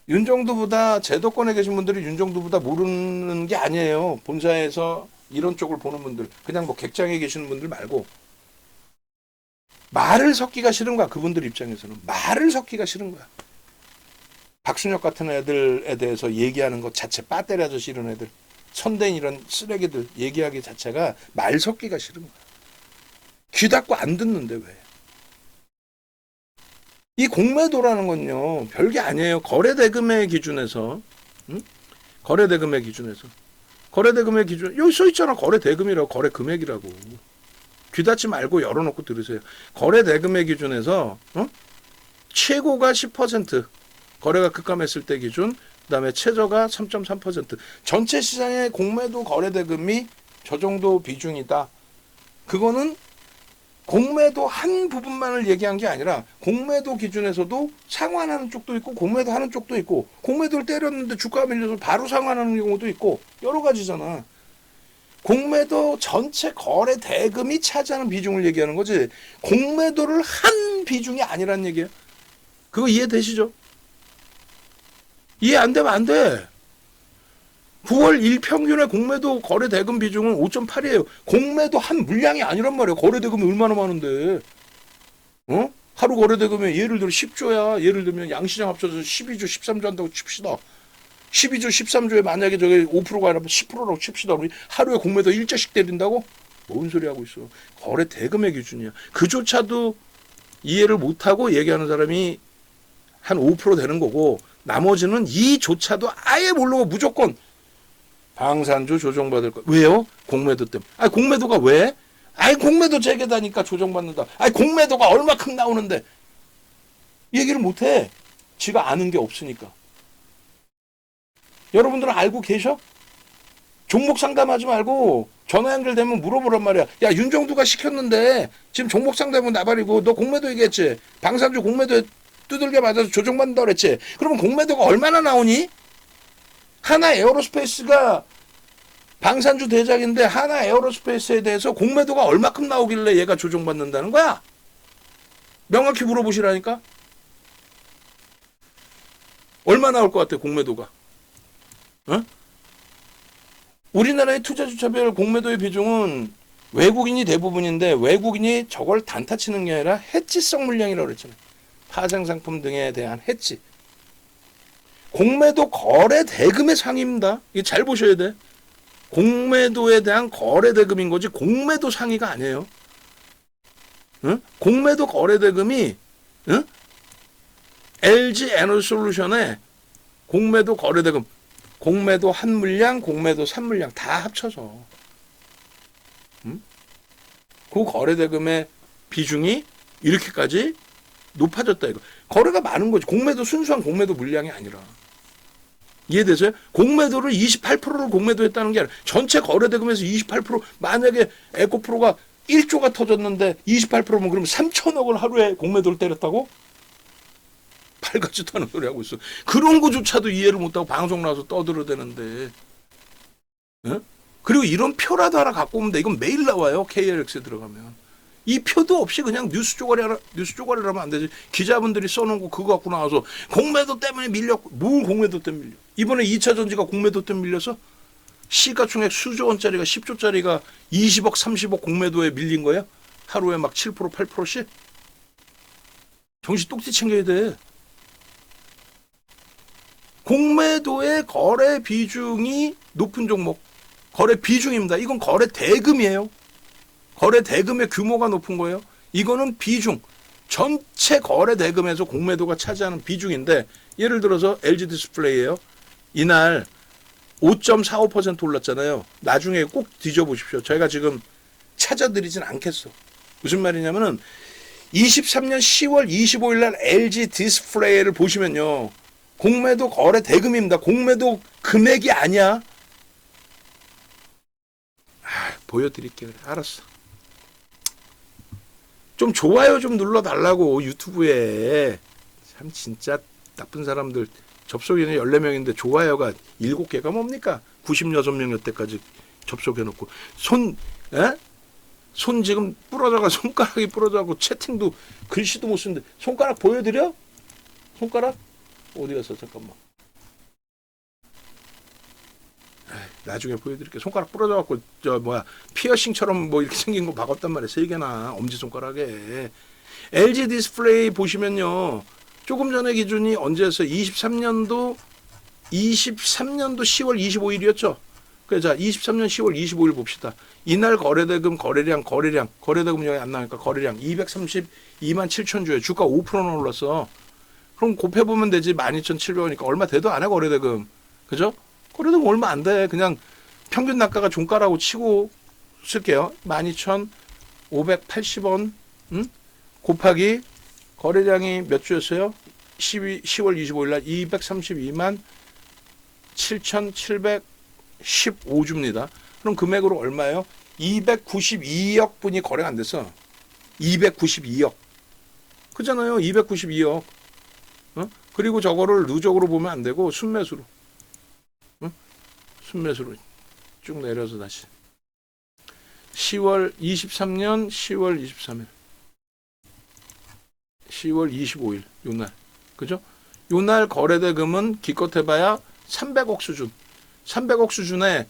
윤정두보다 제도권에 계신 분들이 윤정두보다 모르는 게 아니에요. 본사에서 이런 쪽을 보는 분들 그냥 뭐 객장에 계시는 분들 말고 말을 섞기가 싫은 거야. 그분들 입장에서는 말을 섞기가 싫은 거야. 박순혁 같은 애들에 대해서 얘기하는 것 자체 빠떼리 아저씨 이런 애들 선대인 이런 쓰레기들 얘기하기 자체가 말 섞기가 싫은 거야. 귀 닫고 안 듣는데 왜? 이 공매도라는 건요 별게 아니에요. 거래대금의 기준에서 거래대금의 기준에서 거래대금의 기준 여기 써있잖아. 거래대금이라고 거래금액이라고. 귀 닫지 말고 열어놓고 들으세요. 거래대금의 기준에서 최고가 10% 거래가 급감했을 때 기준 그 다음에 최저가 3.3% 전체 시장의 공매도 거래대금이 저 정도 비중이다. 그거는 공매도 한 부분만을 얘기한 게 아니라 공매도 기준에서도 상환하는 쪽도 있고 공매도 하는 쪽도 있고 공매도를 때렸는데 주가가 밀려서 바로 상환하는 경우도 있고 여러 가지잖아. 공매도 전체 거래 대금이 차지하는 비중을 얘기하는 거지 공매도를 한 비중이 아니란 얘기예요. 그거 이해되시죠? 이해 안 되면 안 돼. 9월 1평균의 공매도 거래 대금 비중은 5.8이에요. 공매도 한 물량이 아니란 말이에요. 거래 대금이 얼마나 많은데. 하루 거래 대금에 예를 들어 10조야. 예를 들면 양시장 합쳐서 12조, 13조 한다고 칩시다. 12조, 13조에 만약에 저게 5%가 아니라 10%라고 칩시다. 우리 하루에 공매도 1자씩 때린다고? 뭔 소리 하고 있어. 거래 대금의 기준이야. 그조차도 이해를 못하고 얘기하는 사람이 한 5% 되는 거고 나머지는 이조차도 아예 모르고 무조건 방산주 조정받을 거. 왜요? 공매도 때문에. 공매도가 왜? 아이 공매도 재개다니까 조정받는다. 아이 공매도가 얼마큼 나오는데 얘기를 못해. 지가 아는 게 없으니까. 여러분들은 알고 계셔? 종목 상담하지 말고 전화 연결되면 물어보란 말이야. 야 윤정두가 시켰는데 지금 종목 상담은 나발이고 너 공매도 얘기했지? 방산주 공매도에 두들겨 맞아서 조정받는다 그랬지? 그러면 공매도가 얼마나 나오니? 하나 에어로스페이스가 방산주 대장인데 하나 에어로스페이스에 대해서 공매도가 얼마큼 나오길래 얘가 조정받는다는 거야? 명확히 물어보시라니까? 얼마 나올 것 같아 공매도가? 어? 우리나라의 투자주차별 공매도의 비중은 외국인이 대부분인데 외국인이 저걸 단타 치는 게 아니라 해지성 물량이라고 그랬잖아요. 파생상품 등에 대한 해지. 공매도 거래 대금의 상위입니다. 이게 잘 보셔야 돼. 공매도에 대한 거래 대금인 거지 공매도 상위가 아니에요. 응? 공매도 거래 대금이 응? LG 에너지솔루션의 공매도 거래 대금 공매도 한 물량, 공매도 3물량 다 합쳐서 그 거래대금의 비중이 이렇게까지 높아졌다 이거. 거래가 많은 거지. 공매도 순수한 공매도 물량이 아니라. 이해되세요? 공매도를 28%를 공매도했다는 게 아니라 전체 거래대금에서 28% 만약에 에코프로가 1조가 터졌는데 28%면 그럼 3천억을 하루에 공매도를 때렸다고? 팔같지도 않은 소리 하고 있어. 그런 거조차도 이해를 못하고 방송 나와서 떠들어대는데. 어? 그리고 이런 표라도 하나 갖고 오면 돼. 이건 매일 나와요. KLX에 들어가면. 이 표도 없이 그냥 뉴스 쪼가리를 하면 안 되지. 기자분들이 써놓은 거 그거 갖고 나와서 공매도 때문에 밀렸고. 뭘 공매도 때문에 밀려. 이번에 2차 전지가 공매도 때문에 밀려서 시가총액 수조 원짜리가 10조짜리가 20억 30억 공매도에 밀린 거야. 하루에 막 7% 8%씩. 정신 똑띠 챙겨야 돼. 공매도의 거래 비중이 높은 종목. 거래 비중입니다. 이건 거래 대금이에요. 거래 대금의 규모가 높은 거예요. 이거는 비중. 전체 거래 대금에서 공매도가 차지하는 비중인데 예를 들어서 LG 디스플레이예요. 이날 5.45% 올랐잖아요. 나중에 꼭 뒤져보십시오. 저희가 지금 찾아드리진 않겠어. 무슨 말이냐면은 23년 10월 25일 날 LG 디스플레이를 보시면요. 공매도 거래 대금입니다. 공매도 금액이 아니야. 보여드릴게. 그래. 알았어. 좀 좋아요 좀 눌러달라고 유튜브에. 참 진짜 나쁜 사람들. 접속에는 14명인데 좋아요가 7개가 뭡니까? 96명 여태까지 접속해놓고. 손 지금 부러져가 손가락이 부러져가고 채팅도 글씨도 못 쓰는데 손가락 보여드려? 손가락? 어디 갔어? 잠깐만. 나중에 보여드릴게. 손가락 부러져갖고 피어싱처럼 뭐 이렇게 생긴 거 박았단 말이야. 3개나 엄지손가락에. LG 디스플레이 보시면요. 조금 전에 기준이 언제였어요? 23년도 10월 25일이었죠. 그래서 자 23년 10월 25일 봅시다. 이날 거래대금 거래대금 여기 안 나오니까 거래량 232만 7천 주에 주가 5%나 올랐어. 그럼 곱해보면 되지. 12,700원이니까 얼마 돼도 안 해 거래대금. 그죠? 거래대금 얼마 안 돼. 그냥 평균 단가가 종가라고 치고 쓸게요. 12,580원 곱하기 거래량이 몇 주였어요? 10월 25일 날 232만 7,715주입니다. 그럼 금액으로 얼마예요? 292억 분이 거래가 안 됐어. 292억. 그잖아요. 292억. 그리고 저거를 누적으로 보면 안 되고 순매수로. 순매수로 쭉 내려서 다시. 23년 10월 23일. 10월 25일 요날. 그죠? 요날 거래대금은 기껏 해봐야 300억 수준. 300억 수준에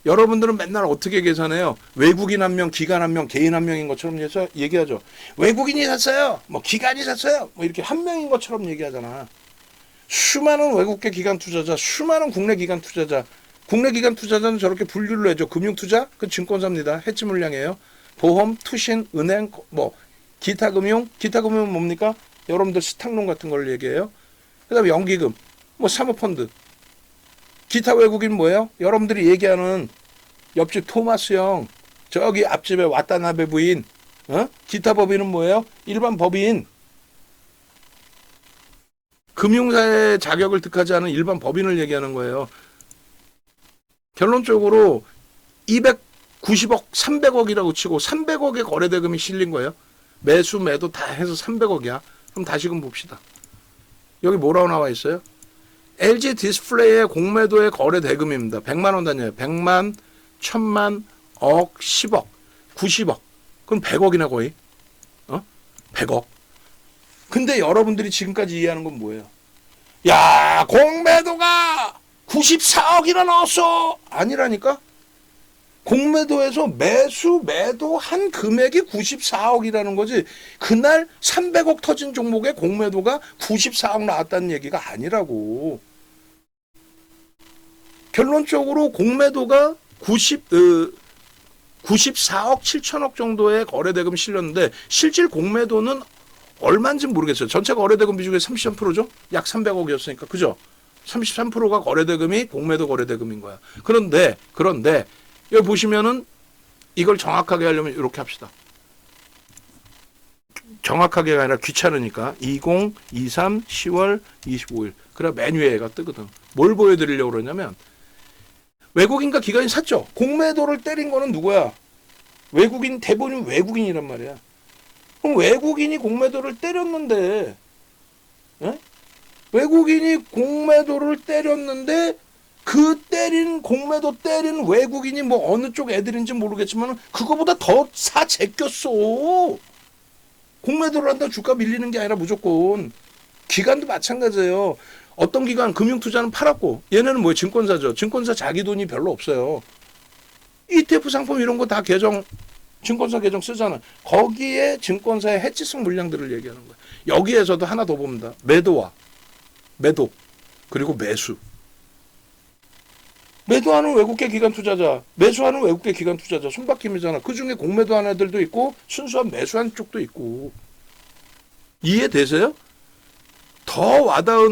여러분들은 맨날 어떻게 계산해요? 외국인 한 명, 기관 한 명, 개인 한 명인 것처럼 얘기하죠. 외국인이 샀어요. 뭐 기관이 샀어요. 뭐 이렇게 한 명인 것처럼 얘기하잖아. 수많은 외국계 기관 투자자, 수많은 국내 기관 투자자. 국내 기관 투자자는 저렇게 분류를 해줘. 금융투자? 그 증권사입니다. 해지 물량이에요. 보험, 투신, 은행, 뭐 기타 금융은 뭡니까? 여러분들 스탁론 같은 걸 얘기해요. 그 다음에 연기금, 뭐 사모펀드. 기타 외국인 뭐예요? 여러분들이 얘기하는 옆집 토마스 형, 저기 앞집에 와타나베 부인, 기타 법인은 뭐예요? 일반 법인. 금융사의 자격을 득하지 않은 일반 법인을 얘기하는 거예요. 결론적으로 290억, 300억이라고 치고 300억의 거래대금이 실린 거예요. 매수, 매도 다 해서 300억이야. 그럼 다시금 봅시다. 여기 뭐라고 나와 있어요? LG 디스플레이의 공매도의 거래대금입니다. 100만 원 단위예요. 100만, 1000만, 억, 10억, 90억. 그럼 100억이나 거의. 100억. 근데 여러분들이 지금까지 이해하는 건 뭐예요? 야, 공매도가 94억이나 나왔어. 아니라니까? 공매도에서 매수, 매도한 금액이 94억이라는 거지. 그날 300억 터진 종목의 공매도가 94억 나왔다는 얘기가 아니라고. 결론적으로 공매도가 94억 7천억 정도의 거래대금이 실렸는데 실질 공매도는 얼마인지 모르겠어요. 전체 거래대금 비중의 33%죠? 약 300억이었으니까. 그죠? 33%가 거래대금이 공매도 거래대금인 거야. 그런데 여기 보시면은 이걸 정확하게 하려면 이렇게 합시다. 정확하게가 아니라 귀찮으니까 20, 23, 10월 25일. 그래 맨 위에가 뜨거든. 뭘 보여드리려고 그러냐면 외국인과 기관이 샀죠. 공매도를 때린 거는 누구야? 외국인, 대부분 외국인이란 말이야. 그럼 외국인이 공매도를 때렸는데, 외국인이 공매도를 때렸는데 그 공매도 때린 외국인이 뭐 어느 쪽 애들인지 모르겠지만 그거보다 더 사 제꼈어. 공매도를 한다고 주가 밀리는 게 아니라 무조건. 기관도 마찬가지예요. 어떤 기관 금융투자는 팔았고 얘네는 뭐예요? 증권사죠. 증권사 자기 돈이 별로 없어요. ETF 상품 이런 거 다 증권사 계정 쓰잖아. 거기에 증권사의 해지성 물량들을 얘기하는 거야. 여기에서도 하나 더 봅니다. 매도 그리고 매수. 매도하는 외국계 기관 투자자, 매수하는 외국계 기관 투자자, 손바뀜이잖아. 그중에 공매도하는 애들도 있고 순수한 매수한 쪽도 있고. 이해되세요? 더 와닿을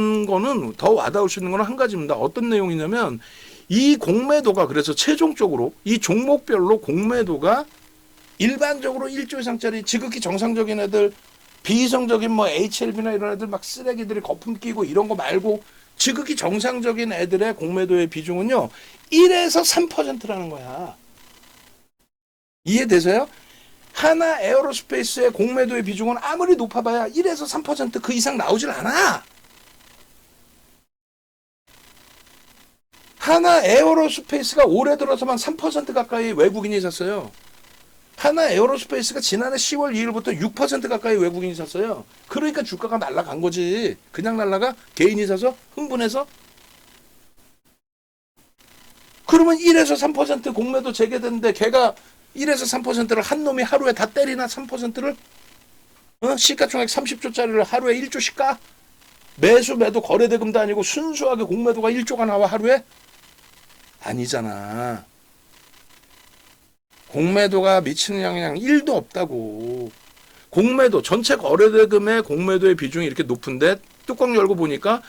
수 있는 거는 한 가지입니다. 어떤 내용이냐면 이 공매도가 그래서 최종적으로 이 종목별로 공매도가 일반적으로 1조 이상짜리 지극히 정상적인 애들, 비이성적인 뭐 HLB나 이런 애들 막 쓰레기들이 거품 끼고 이런 거 말고 지극히 정상적인 애들의 공매도의 비중은요 1에서 3%라는 거야. 이해되세요? 하나 에어로스페이스의 공매도의 비중은 아무리 높아봐야 1에서 3%그 이상 나오질 않아. 하나 에어로스페이스가 올해 들어서만 3% 가까이 외국인이 샀어요. 하나 에어로스페이스가 지난해 10월 2일부터 6% 가까이 외국인이 샀어요. 그러니까 주가가 날아간 거지. 그냥 날아가? 개인이 사서? 흥분해서? 그러면 1에서 3% 공매도 재개됐는데 걔가 1에서 3%를 한 놈이 하루에 다 때리나 3%를? 시가총액 30조짜리를 하루에 1조씩 까? 매수 매도 거래대금도 아니고 순수하게 공매도가 1조가 나와 하루에? 아니잖아. 공매도가 미치는 영향 1도 없다고. 공매도 전체 거래대금의 공매도의 비중이 이렇게 높은데 뚜껑 열고 보니까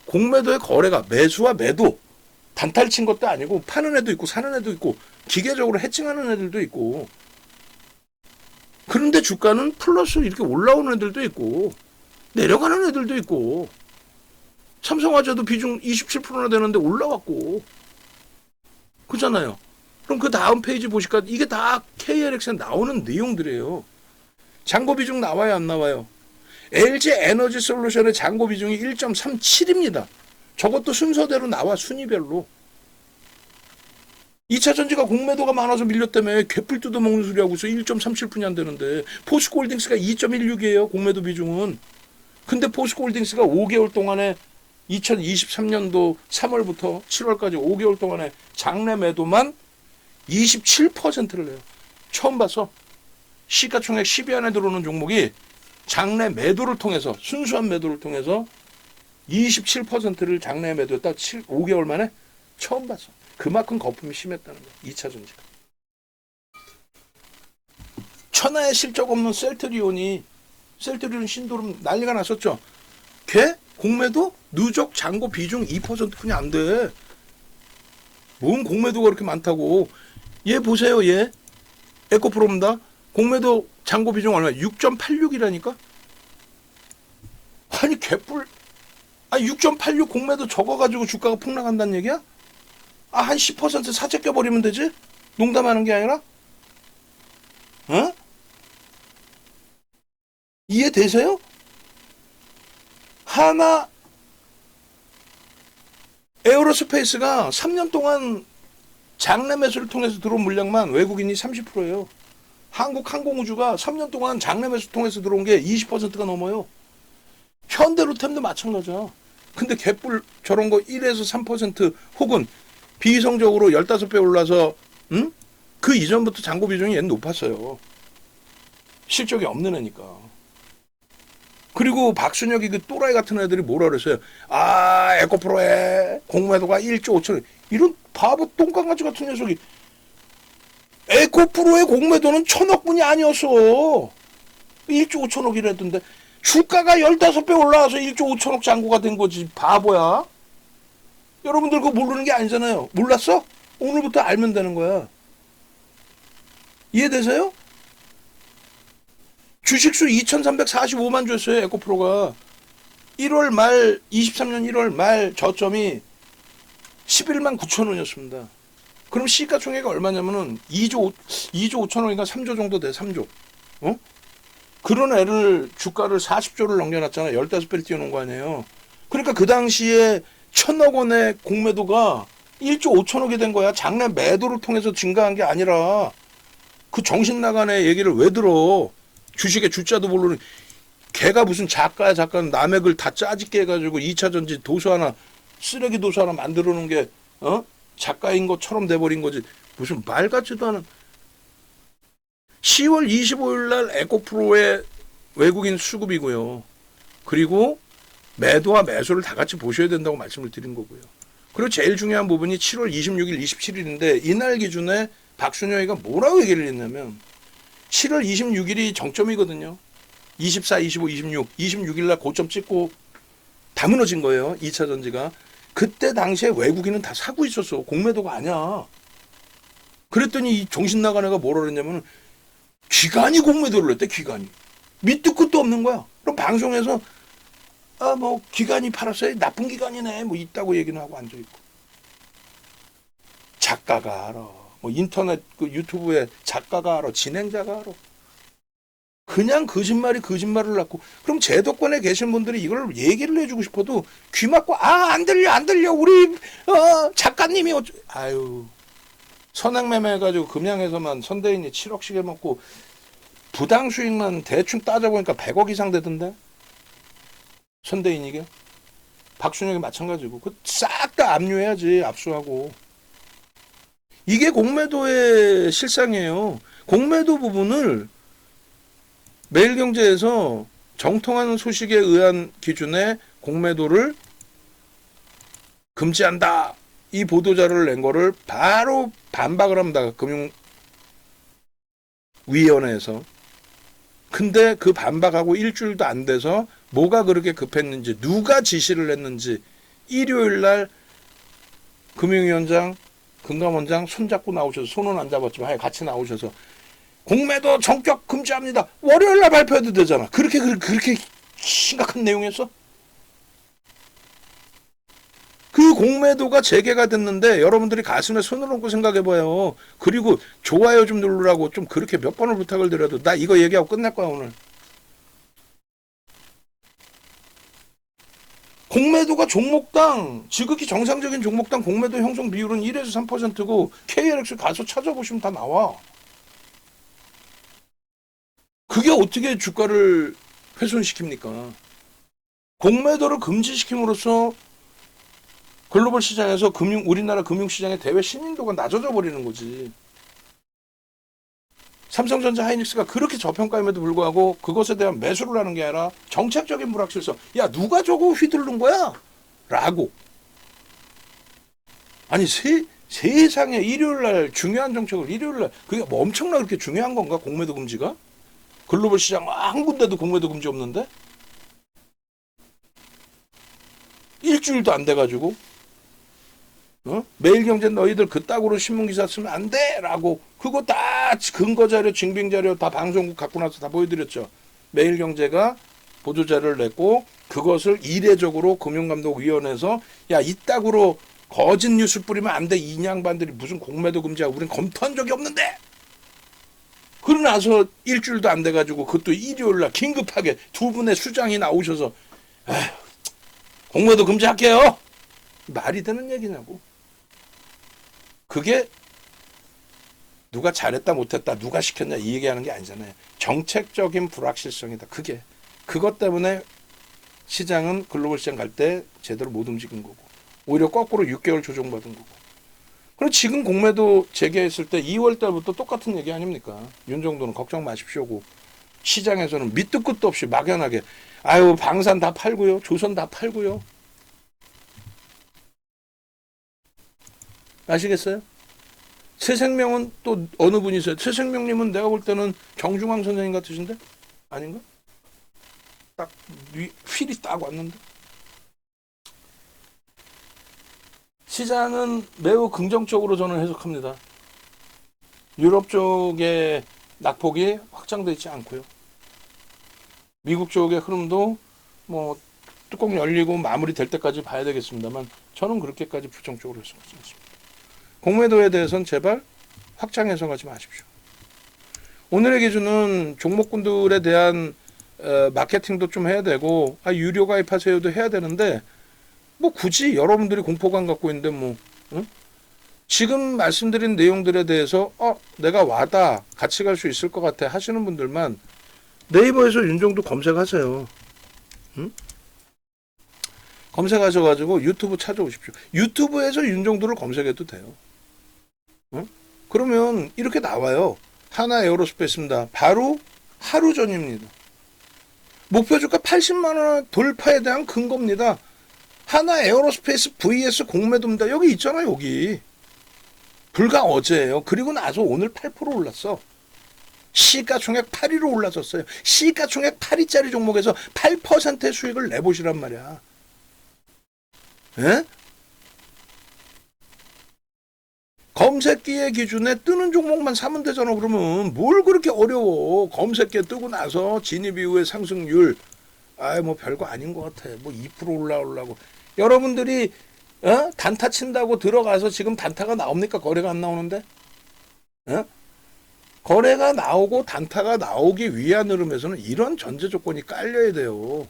공매도의 거래가 매수와 매도 단타를 친 것도 아니고 파는 애도 있고 사는 애도 있고 기계적으로 해칭하는 애들도 있고. 그런데 주가는 플러스 이렇게 올라오는 애들도 있고 내려가는 애들도 있고 삼성화재도 비중 27%나 되는데 올라왔고 그잖아요. 그럼 그 다음 페이지 보실까? 이게 다 KLX에 나오는 내용들이에요. 잔고 비중 나와요, 안 나와요? LG 에너지 솔루션의 잔고 비중이 1.37입니다. 저것도 순서대로 나와, 순위별로. 2차 전지가 공매도가 많아서 밀렸다며 개뿔 뜯어먹는 소리 하고 있어. 1.37분이 안 되는데. 포스코홀딩스가 2.16이에요, 공매도 비중은. 근데 포스코홀딩스가 5개월 동안에 2023년도 3월부터 7월까지 5개월 동안에 장내 매도만 27%를 내요. 처음 봤어. 시가총액 10위 안에 들어오는 종목이 장내 매도를 통해서 순수한 매도를 통해서 27%를 장내 매도했다. 5개월 만에 처음 봤어. 그만큼 거품이 심했다는 거야. 2차 전지가. 천하의 실적 없는 셀트리온 신도름 난리가 났었죠. 걔 공매도 누적 잔고 비중 2%뿐이 안 돼. 뭔 공매도가 그렇게 많다고. 얘 보세요, 얘. 에코프로입니다. 공매도 잔고 비중 얼마? 6.86이라니까? 아니 개뿔. 아 6.86 공매도 적어가지고 주가가 폭락한다는 얘기야? 아 한 10% 사채 껴버리면 되지? 농담하는 게 아니라? 어? 이해되세요? 하나 에어로스페이스가 3년 동안 장내 매수를 통해서 들어온 물량만 외국인이 30%예요. 한국 항공우주가 3년 동안 장내 매수 통해서 들어온 게 20%가 넘어요. 현대로템도 마찬가지야. 근데 개뿔 저런 거 1에서 3% 혹은 비이성적으로 15배 올라서 그 이전부터 잔고 비중이 얘는 높았어요. 실적이 없는 애니까. 그리고 박순혁이 그 또라이 같은 애들이 뭐라 그랬어요. 아 에코프로의 공매도가 1조 5천억. 이런 바보 똥강아지 같은 녀석이. 에코프로의 공매도는 1,000억분이 아니었어. 1조 5천억이랬던데 주가가 15배 올라와서 1조 5천억 잔고가 된 거지. 바보야. 여러분들 그거 모르는 게 아니잖아요. 몰랐어? 오늘부터 알면 되는 거야. 이해되세요? 주식수 2,345만 주였어요. 에코프로가. 1월 말 23년 1월 말 저점이 11만 9천 원이었습니다. 그럼 시가총액이 얼마냐면은 2조 5천억인가 3조 정도 돼. 3조. 어? 그런 애를 주가를 40조를 넘겨놨잖아요. 15배를 띄워놓은 거 아니에요. 그러니까 그 당시에 1,000억 원의 공매도가 1조 5천억이 된 거야. 장내 매도를 통해서 증가한 게 아니라. 그 정신 나간 애 얘기를 왜 들어. 주식의 주자도 모르는 걔가 무슨 작가야. 작가는 남의 글 다 짜집게 해가지고 2차전지 도서 하나 쓰레기 도서 하나 만들어 놓은 게 작가인 것처럼 돼버린 거지. 무슨 말 같지도 않은. 10월 25일 날 에코프로의 외국인 수급이고요. 그리고 매도와 매수를 다 같이 보셔야 된다고 말씀을 드린 거고요. 그리고 제일 중요한 부분이 7월 26일, 27일인데 이날 기준에 박순영이가 뭐라고 얘기를 했냐면 7월 26일이 정점이거든요. 24, 25, 26. 26일 날 고점 찍고 다 무너진 거예요. 2차 전지가. 그때 당시에 외국인은 다 사고 있었어. 공매도가 아니야. 그랬더니 이 정신 나간 애가 뭐라 그랬냐면 기관이 공매도를 했대. 기관이. 밑도 끝도 없는 거야. 그럼 방송에서 뭐 기관이 팔았어요. 나쁜 기관이네. 뭐 있다고 얘기는 하고 앉아있고. 작가가 알아. 뭐 인터넷 그 유튜브에 작가가 알아. 진행자가 알아. 그냥 거짓말이 거짓말을 낳고. 그럼 제도권에 계신 분들이 이걸 얘기를 해주고 싶어도 귀 막고 안 들려 우리 작가님이 아유 선행매매 해가지고 금양에서만 선대인이 7억씩 해먹고 부당 수익만 대충 따져보니까 100억 이상 되던데. 선대인이게. 박순영이 마찬가지고. 그 싹 다 압류해야지. 압수하고. 이게 공매도의 실상이에요. 공매도 부분을 매일경제에서 정통한 소식에 의한 기준에 공매도를 금지한다. 이 보도자료를 낸 거를 바로 반박을 합니다. 금융위원회에서. 근데 그 반박하고 일주일도 안 돼서 뭐가 그렇게 급했는지, 누가 지시를 했는지 일요일 날 금융위원장, 금감원장 손잡고 나오셔서, 손은 안 잡았지만 같이 나오셔서 공매도 전격 금지합니다. 월요일 날 발표해도 되잖아. 그렇게 심각한 내용이었어? 그 공매도가 재개가 됐는데 여러분들이 가슴에 손을 얹고 생각해봐요. 그리고 좋아요 좀 누르라고 좀 그렇게 몇 번을 부탁을 드려도 나 이거 얘기하고 끝낼 거야 오늘. 공매도가 종목당 지극히 정상적인 종목당 공매도 형성 비율은 1에서 3%고 KLX 가서 찾아보시면 다 나와. 그게 어떻게 주가를 훼손시킵니까? 공매도를 금지시킴으로써 글로벌 시장에서 우리나라 금융시장의 대외 신인도가 낮아져 버리는 거지. 삼성전자 하이닉스가 그렇게 저평가임에도 불구하고 그것에 대한 매수를 하는 게 아니라 정책적인 불확실성. 야 누가 저거 휘두르는 거야? 라고. 아니 세상에 일요일날 중요한 정책을 일요일날 그게 뭐 엄청나 그렇게 중요한 건가? 공매도 금지가? 글로벌 시장 한 군데도 공매도 금지 없는데? 일주일도 안 돼가지고 매일경제 너희들 그따구로 신문기사 쓰면 안 돼! 라고 그거 다 근거자료 증빙자료 다 방송국 갖고 나서 다 보여드렸죠. 매일경제가 보도자료를 냈고 그것을 이례적으로 금융감독위원회에서 야 이따구로 거짓 뉴스 뿌리면 안 돼. 이 양반들이 무슨 공매도 금지야. 우린 검토한 적이 없는데. 그러고 나서 일주일도 안 돼가지고 그것도 일요일날 긴급하게 두 분의 수장이 나오셔서 에휴, 공매도 금지할게요. 말이 되는 얘기냐고. 그게 누가 잘했다 못했다 누가 시켰냐 이 얘기하는 게 아니잖아요. 정책적인 불확실성이다. 그게 그것 때문에 시장은 글로벌 시장 갈 때 제대로 못 움직인 거고 오히려 거꾸로 6개월 조정받은 거고. 그리고 지금 공매도 재개했을 때 2월 달부터 똑같은 얘기 아닙니까? 윤 정도는 걱정 마십시오고 시장에서는 밑도 끝도 없이 막연하게 아유 방산 다 팔고요. 조선 다 팔고요. 아시겠어요? 새생명은 또 어느 분이세요? 새생명님은 내가 볼 때는 정중앙 선생님 같으신데? 아닌가? 딱 휠이 딱 왔는데? 시장은 매우 긍정적으로 저는 해석합니다. 유럽 쪽의 낙폭이 확장되어 있지 않고요. 미국 쪽의 흐름도 뭐 뚜껑 열리고 마무리될 때까지 봐야 되겠습니다만 저는 그렇게까지 부정적으로 해석하지 않습니다. 공매도에 대해서는 제발 확장 해석하지 마십시오. 오늘의 기준은 종목군들에 대한 마케팅도 좀 해야 되고 유료 가입하세요도 해야 되는데 뭐 굳이 여러분들이 공포감 갖고 있는데 뭐 응? 지금 말씀드린 내용들에 대해서 내가 와다 같이 갈 수 있을 것 같아 하시는 분들만 네이버에서 윤종도 검색하세요. 응? 검색하셔가지고 유튜브 찾아오십시오. 유튜브에서 윤종도를 검색해도 돼요. 응? 그러면 이렇게 나와요. 하나 에어로스페이스입니다. 바로 하루 전입니다. 목표 주가 80만 원 돌파에 대한 근거입니다. 하나 에어로스페이스 vs 공매도입니다. 여기 있잖아 여기. 불과 어제예요. 그리고 나서 오늘 8% 올랐어. 시가총액 8위로 올라섰어요. 시가총액 8위짜리 종목에서 8%의 수익을 내보시란 말이야. 에? 검색기의 기준에 뜨는 종목만 사면 되잖아. 그러면 뭘 그렇게 어려워. 검색기에 뜨고 나서 진입 이후의 상승률 뭐 별거 아닌 것 같아. 뭐 2% 올라오려고 여러분들이 단타 친다고 들어가서 지금 단타가 나옵니까? 거래가 안 나오는데? 거래가 나오고 단타가 나오기 위한 흐름에서는 이런 전제 조건이 깔려야 돼요.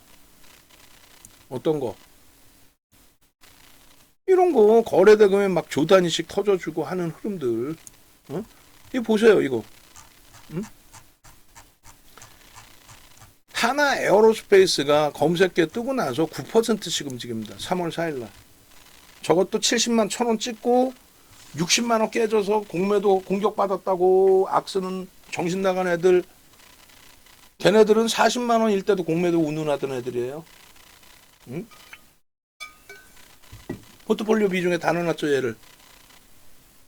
어떤 거? 이런 거 거래대금에 막 조 단위씩 터져주고 하는 흐름들. 이거 보세요 이거. 하나 에어로스페이스가 검색기에 뜨고 나서 9%씩 움직입니다. 3월 4일날. 저것도 70만 1,000원 찍고 60만 원 깨져서 공매도 공격받았다고 악쓰는 정신 나간 애들. 걔네들은 40만 원일 때도 공매도 운운하던 애들이에요. 응? 포트폴리오 비중에 다 넣어놨죠 얘를.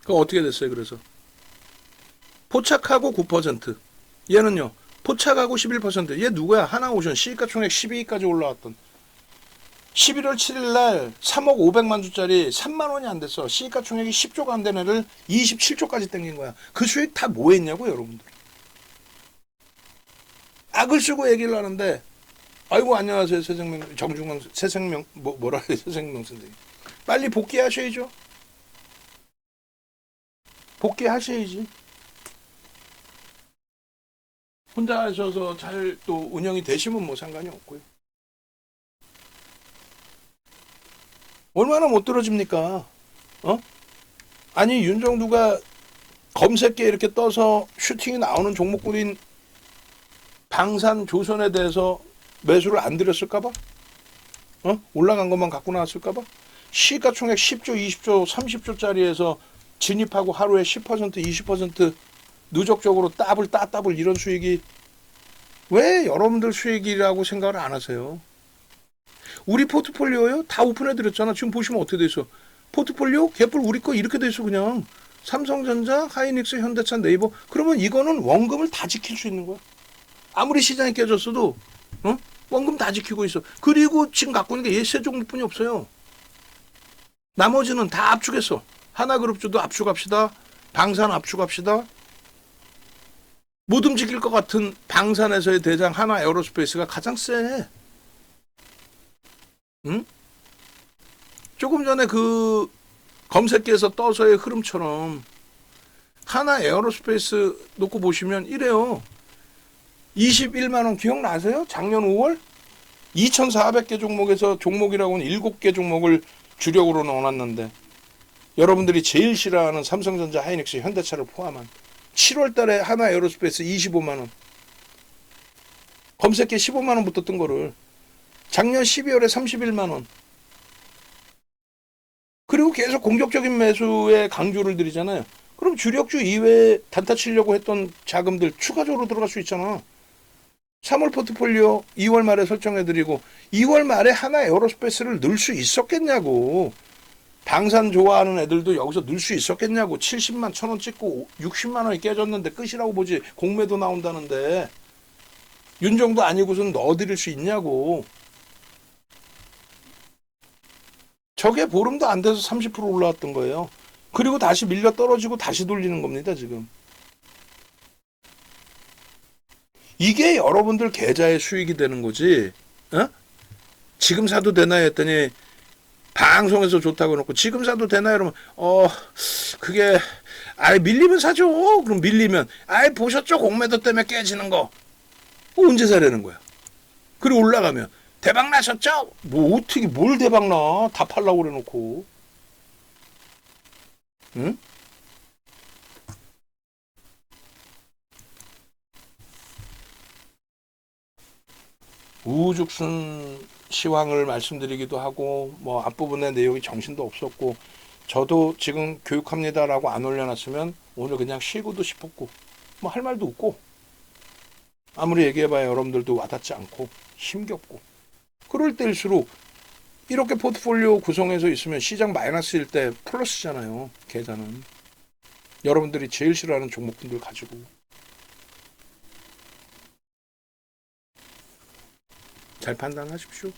그거 어떻게 됐어요 그래서? 포착하고 9%. 얘는요. 포착하고 11%. 얘 누구야? 하나오션 시가총액 12위까지 올라왔던 11월 7일 날 3억 500만 주짜리 3만 원이 안 됐어. 시가총액이 10조가 안 된 애를 27조까지 땡긴 거야. 그 수익 다 뭐 했냐고 여러분들. 악을 쓰고 얘기를 하는데 아이고 안녕하세요 새생명 정중앙 새생명 뭐라 해요 새생명 선생님. 빨리 복귀하셔야죠. 복귀하셔야지. 혼자 하셔서 잘 또 운영이 되시면 뭐 상관이 없고요. 얼마나 못 들어집니까? 아니 윤정두가 검색기에 이렇게 떠서 슈팅이 나오는 종목군인 방산 조선에 대해서 매수를 안 드렸을까봐? 올라간 것만 갖고 나왔을까봐? 시가총액 10조, 20조, 30조짜리에서 진입하고 하루에 10%, 20% 누적적으로 따블 이런 수익이 왜 여러분들 수익이라고 생각을 안 하세요? 우리 포트폴리오요? 다 오픈해드렸잖아. 지금 보시면 어떻게 돼 있어? 포트폴리오? 개뿔 우리 거 이렇게 돼 있어 그냥. 삼성전자, 하이닉스, 현대차, 네이버. 그러면 이거는 원금을 다 지킬 수 있는 거야. 아무리 시장이 깨졌어도 원금 다 지키고 있어. 그리고 지금 갖고 있는 게 세 종목뿐이 없어요. 나머지는 다 압축했어. 하나그룹주도 압축합시다. 방산 압축합시다. 못 움직일 것 같은 방산에서의 대장 하나 에어로스페이스가 가장 세. 응? 조금 전에 그 검색기에서 떠서의 흐름처럼 하나 에어로스페이스 놓고 보시면 이래요. 21만 원 기억나세요? 작년 5월 2,400개 종목에서 종목이라고는 7개 종목을 주력으로 넣어놨는데 여러분들이 제일 싫어하는 삼성전자, 하이닉스, 현대차를 포함한 7월 달에 하나 에어로스페이스 25만 원. 검색기 15만 원부터 뜬 거를 작년 12월에 31만 원. 그리고 계속 공격적인 매수에 강조를 드리잖아요. 그럼 주력주 이외에 단타 치려고 했던 자금들 추가적으로 들어갈 수 있잖아. 3월 포트폴리오 2월 말에 설정해드리고 2월 말에 하나 에어로스페이스를 넣을 수 있었겠냐고. 방산 좋아하는 애들도 여기서 넣을 수 있었겠냐고. 70만 1,000원 찍고 60만 원이 깨졌는데 끝이라고 보지. 공매도 나온다는데 윤정도 아니고선 넣어드릴 수 있냐고. 저게 보름도 안 돼서 30% 올라왔던 거예요. 그리고 다시 밀려 떨어지고 다시 돌리는 겁니다, 지금. 이게 여러분들 계좌의 수익이 되는 거지. 어? 지금 사도 되나요? 했더니 방송에서 좋다고 해놓고 지금 사도 되나요? 이러면 그게 밀리면 사죠. 그럼 밀리면 보셨죠? 공매도 때문에 깨지는 거. 언제 사려는 거야? 그리고 올라가면 대박 나셨죠? 뭐 어떻게 뭘 대박 나? 다 팔라고 그래놓고. 응? 우죽순 시황을 말씀드리기도 하고 뭐 앞부분의 내용이 정신도 없었고 저도 지금 교육합니다라고 안 올려놨으면 오늘 그냥 쉬고도 싶었고 뭐 할 말도 없고 아무리 얘기해봐야 여러분들도 와닿지 않고 힘겹고 그럴 때일수록 이렇게 포트폴리오 구성해서 있으면 시장 마이너스일 때 플러스잖아요. 계좌는 여러분들이 제일 싫어하는 종목분들 가지고 잘 판단하십시오.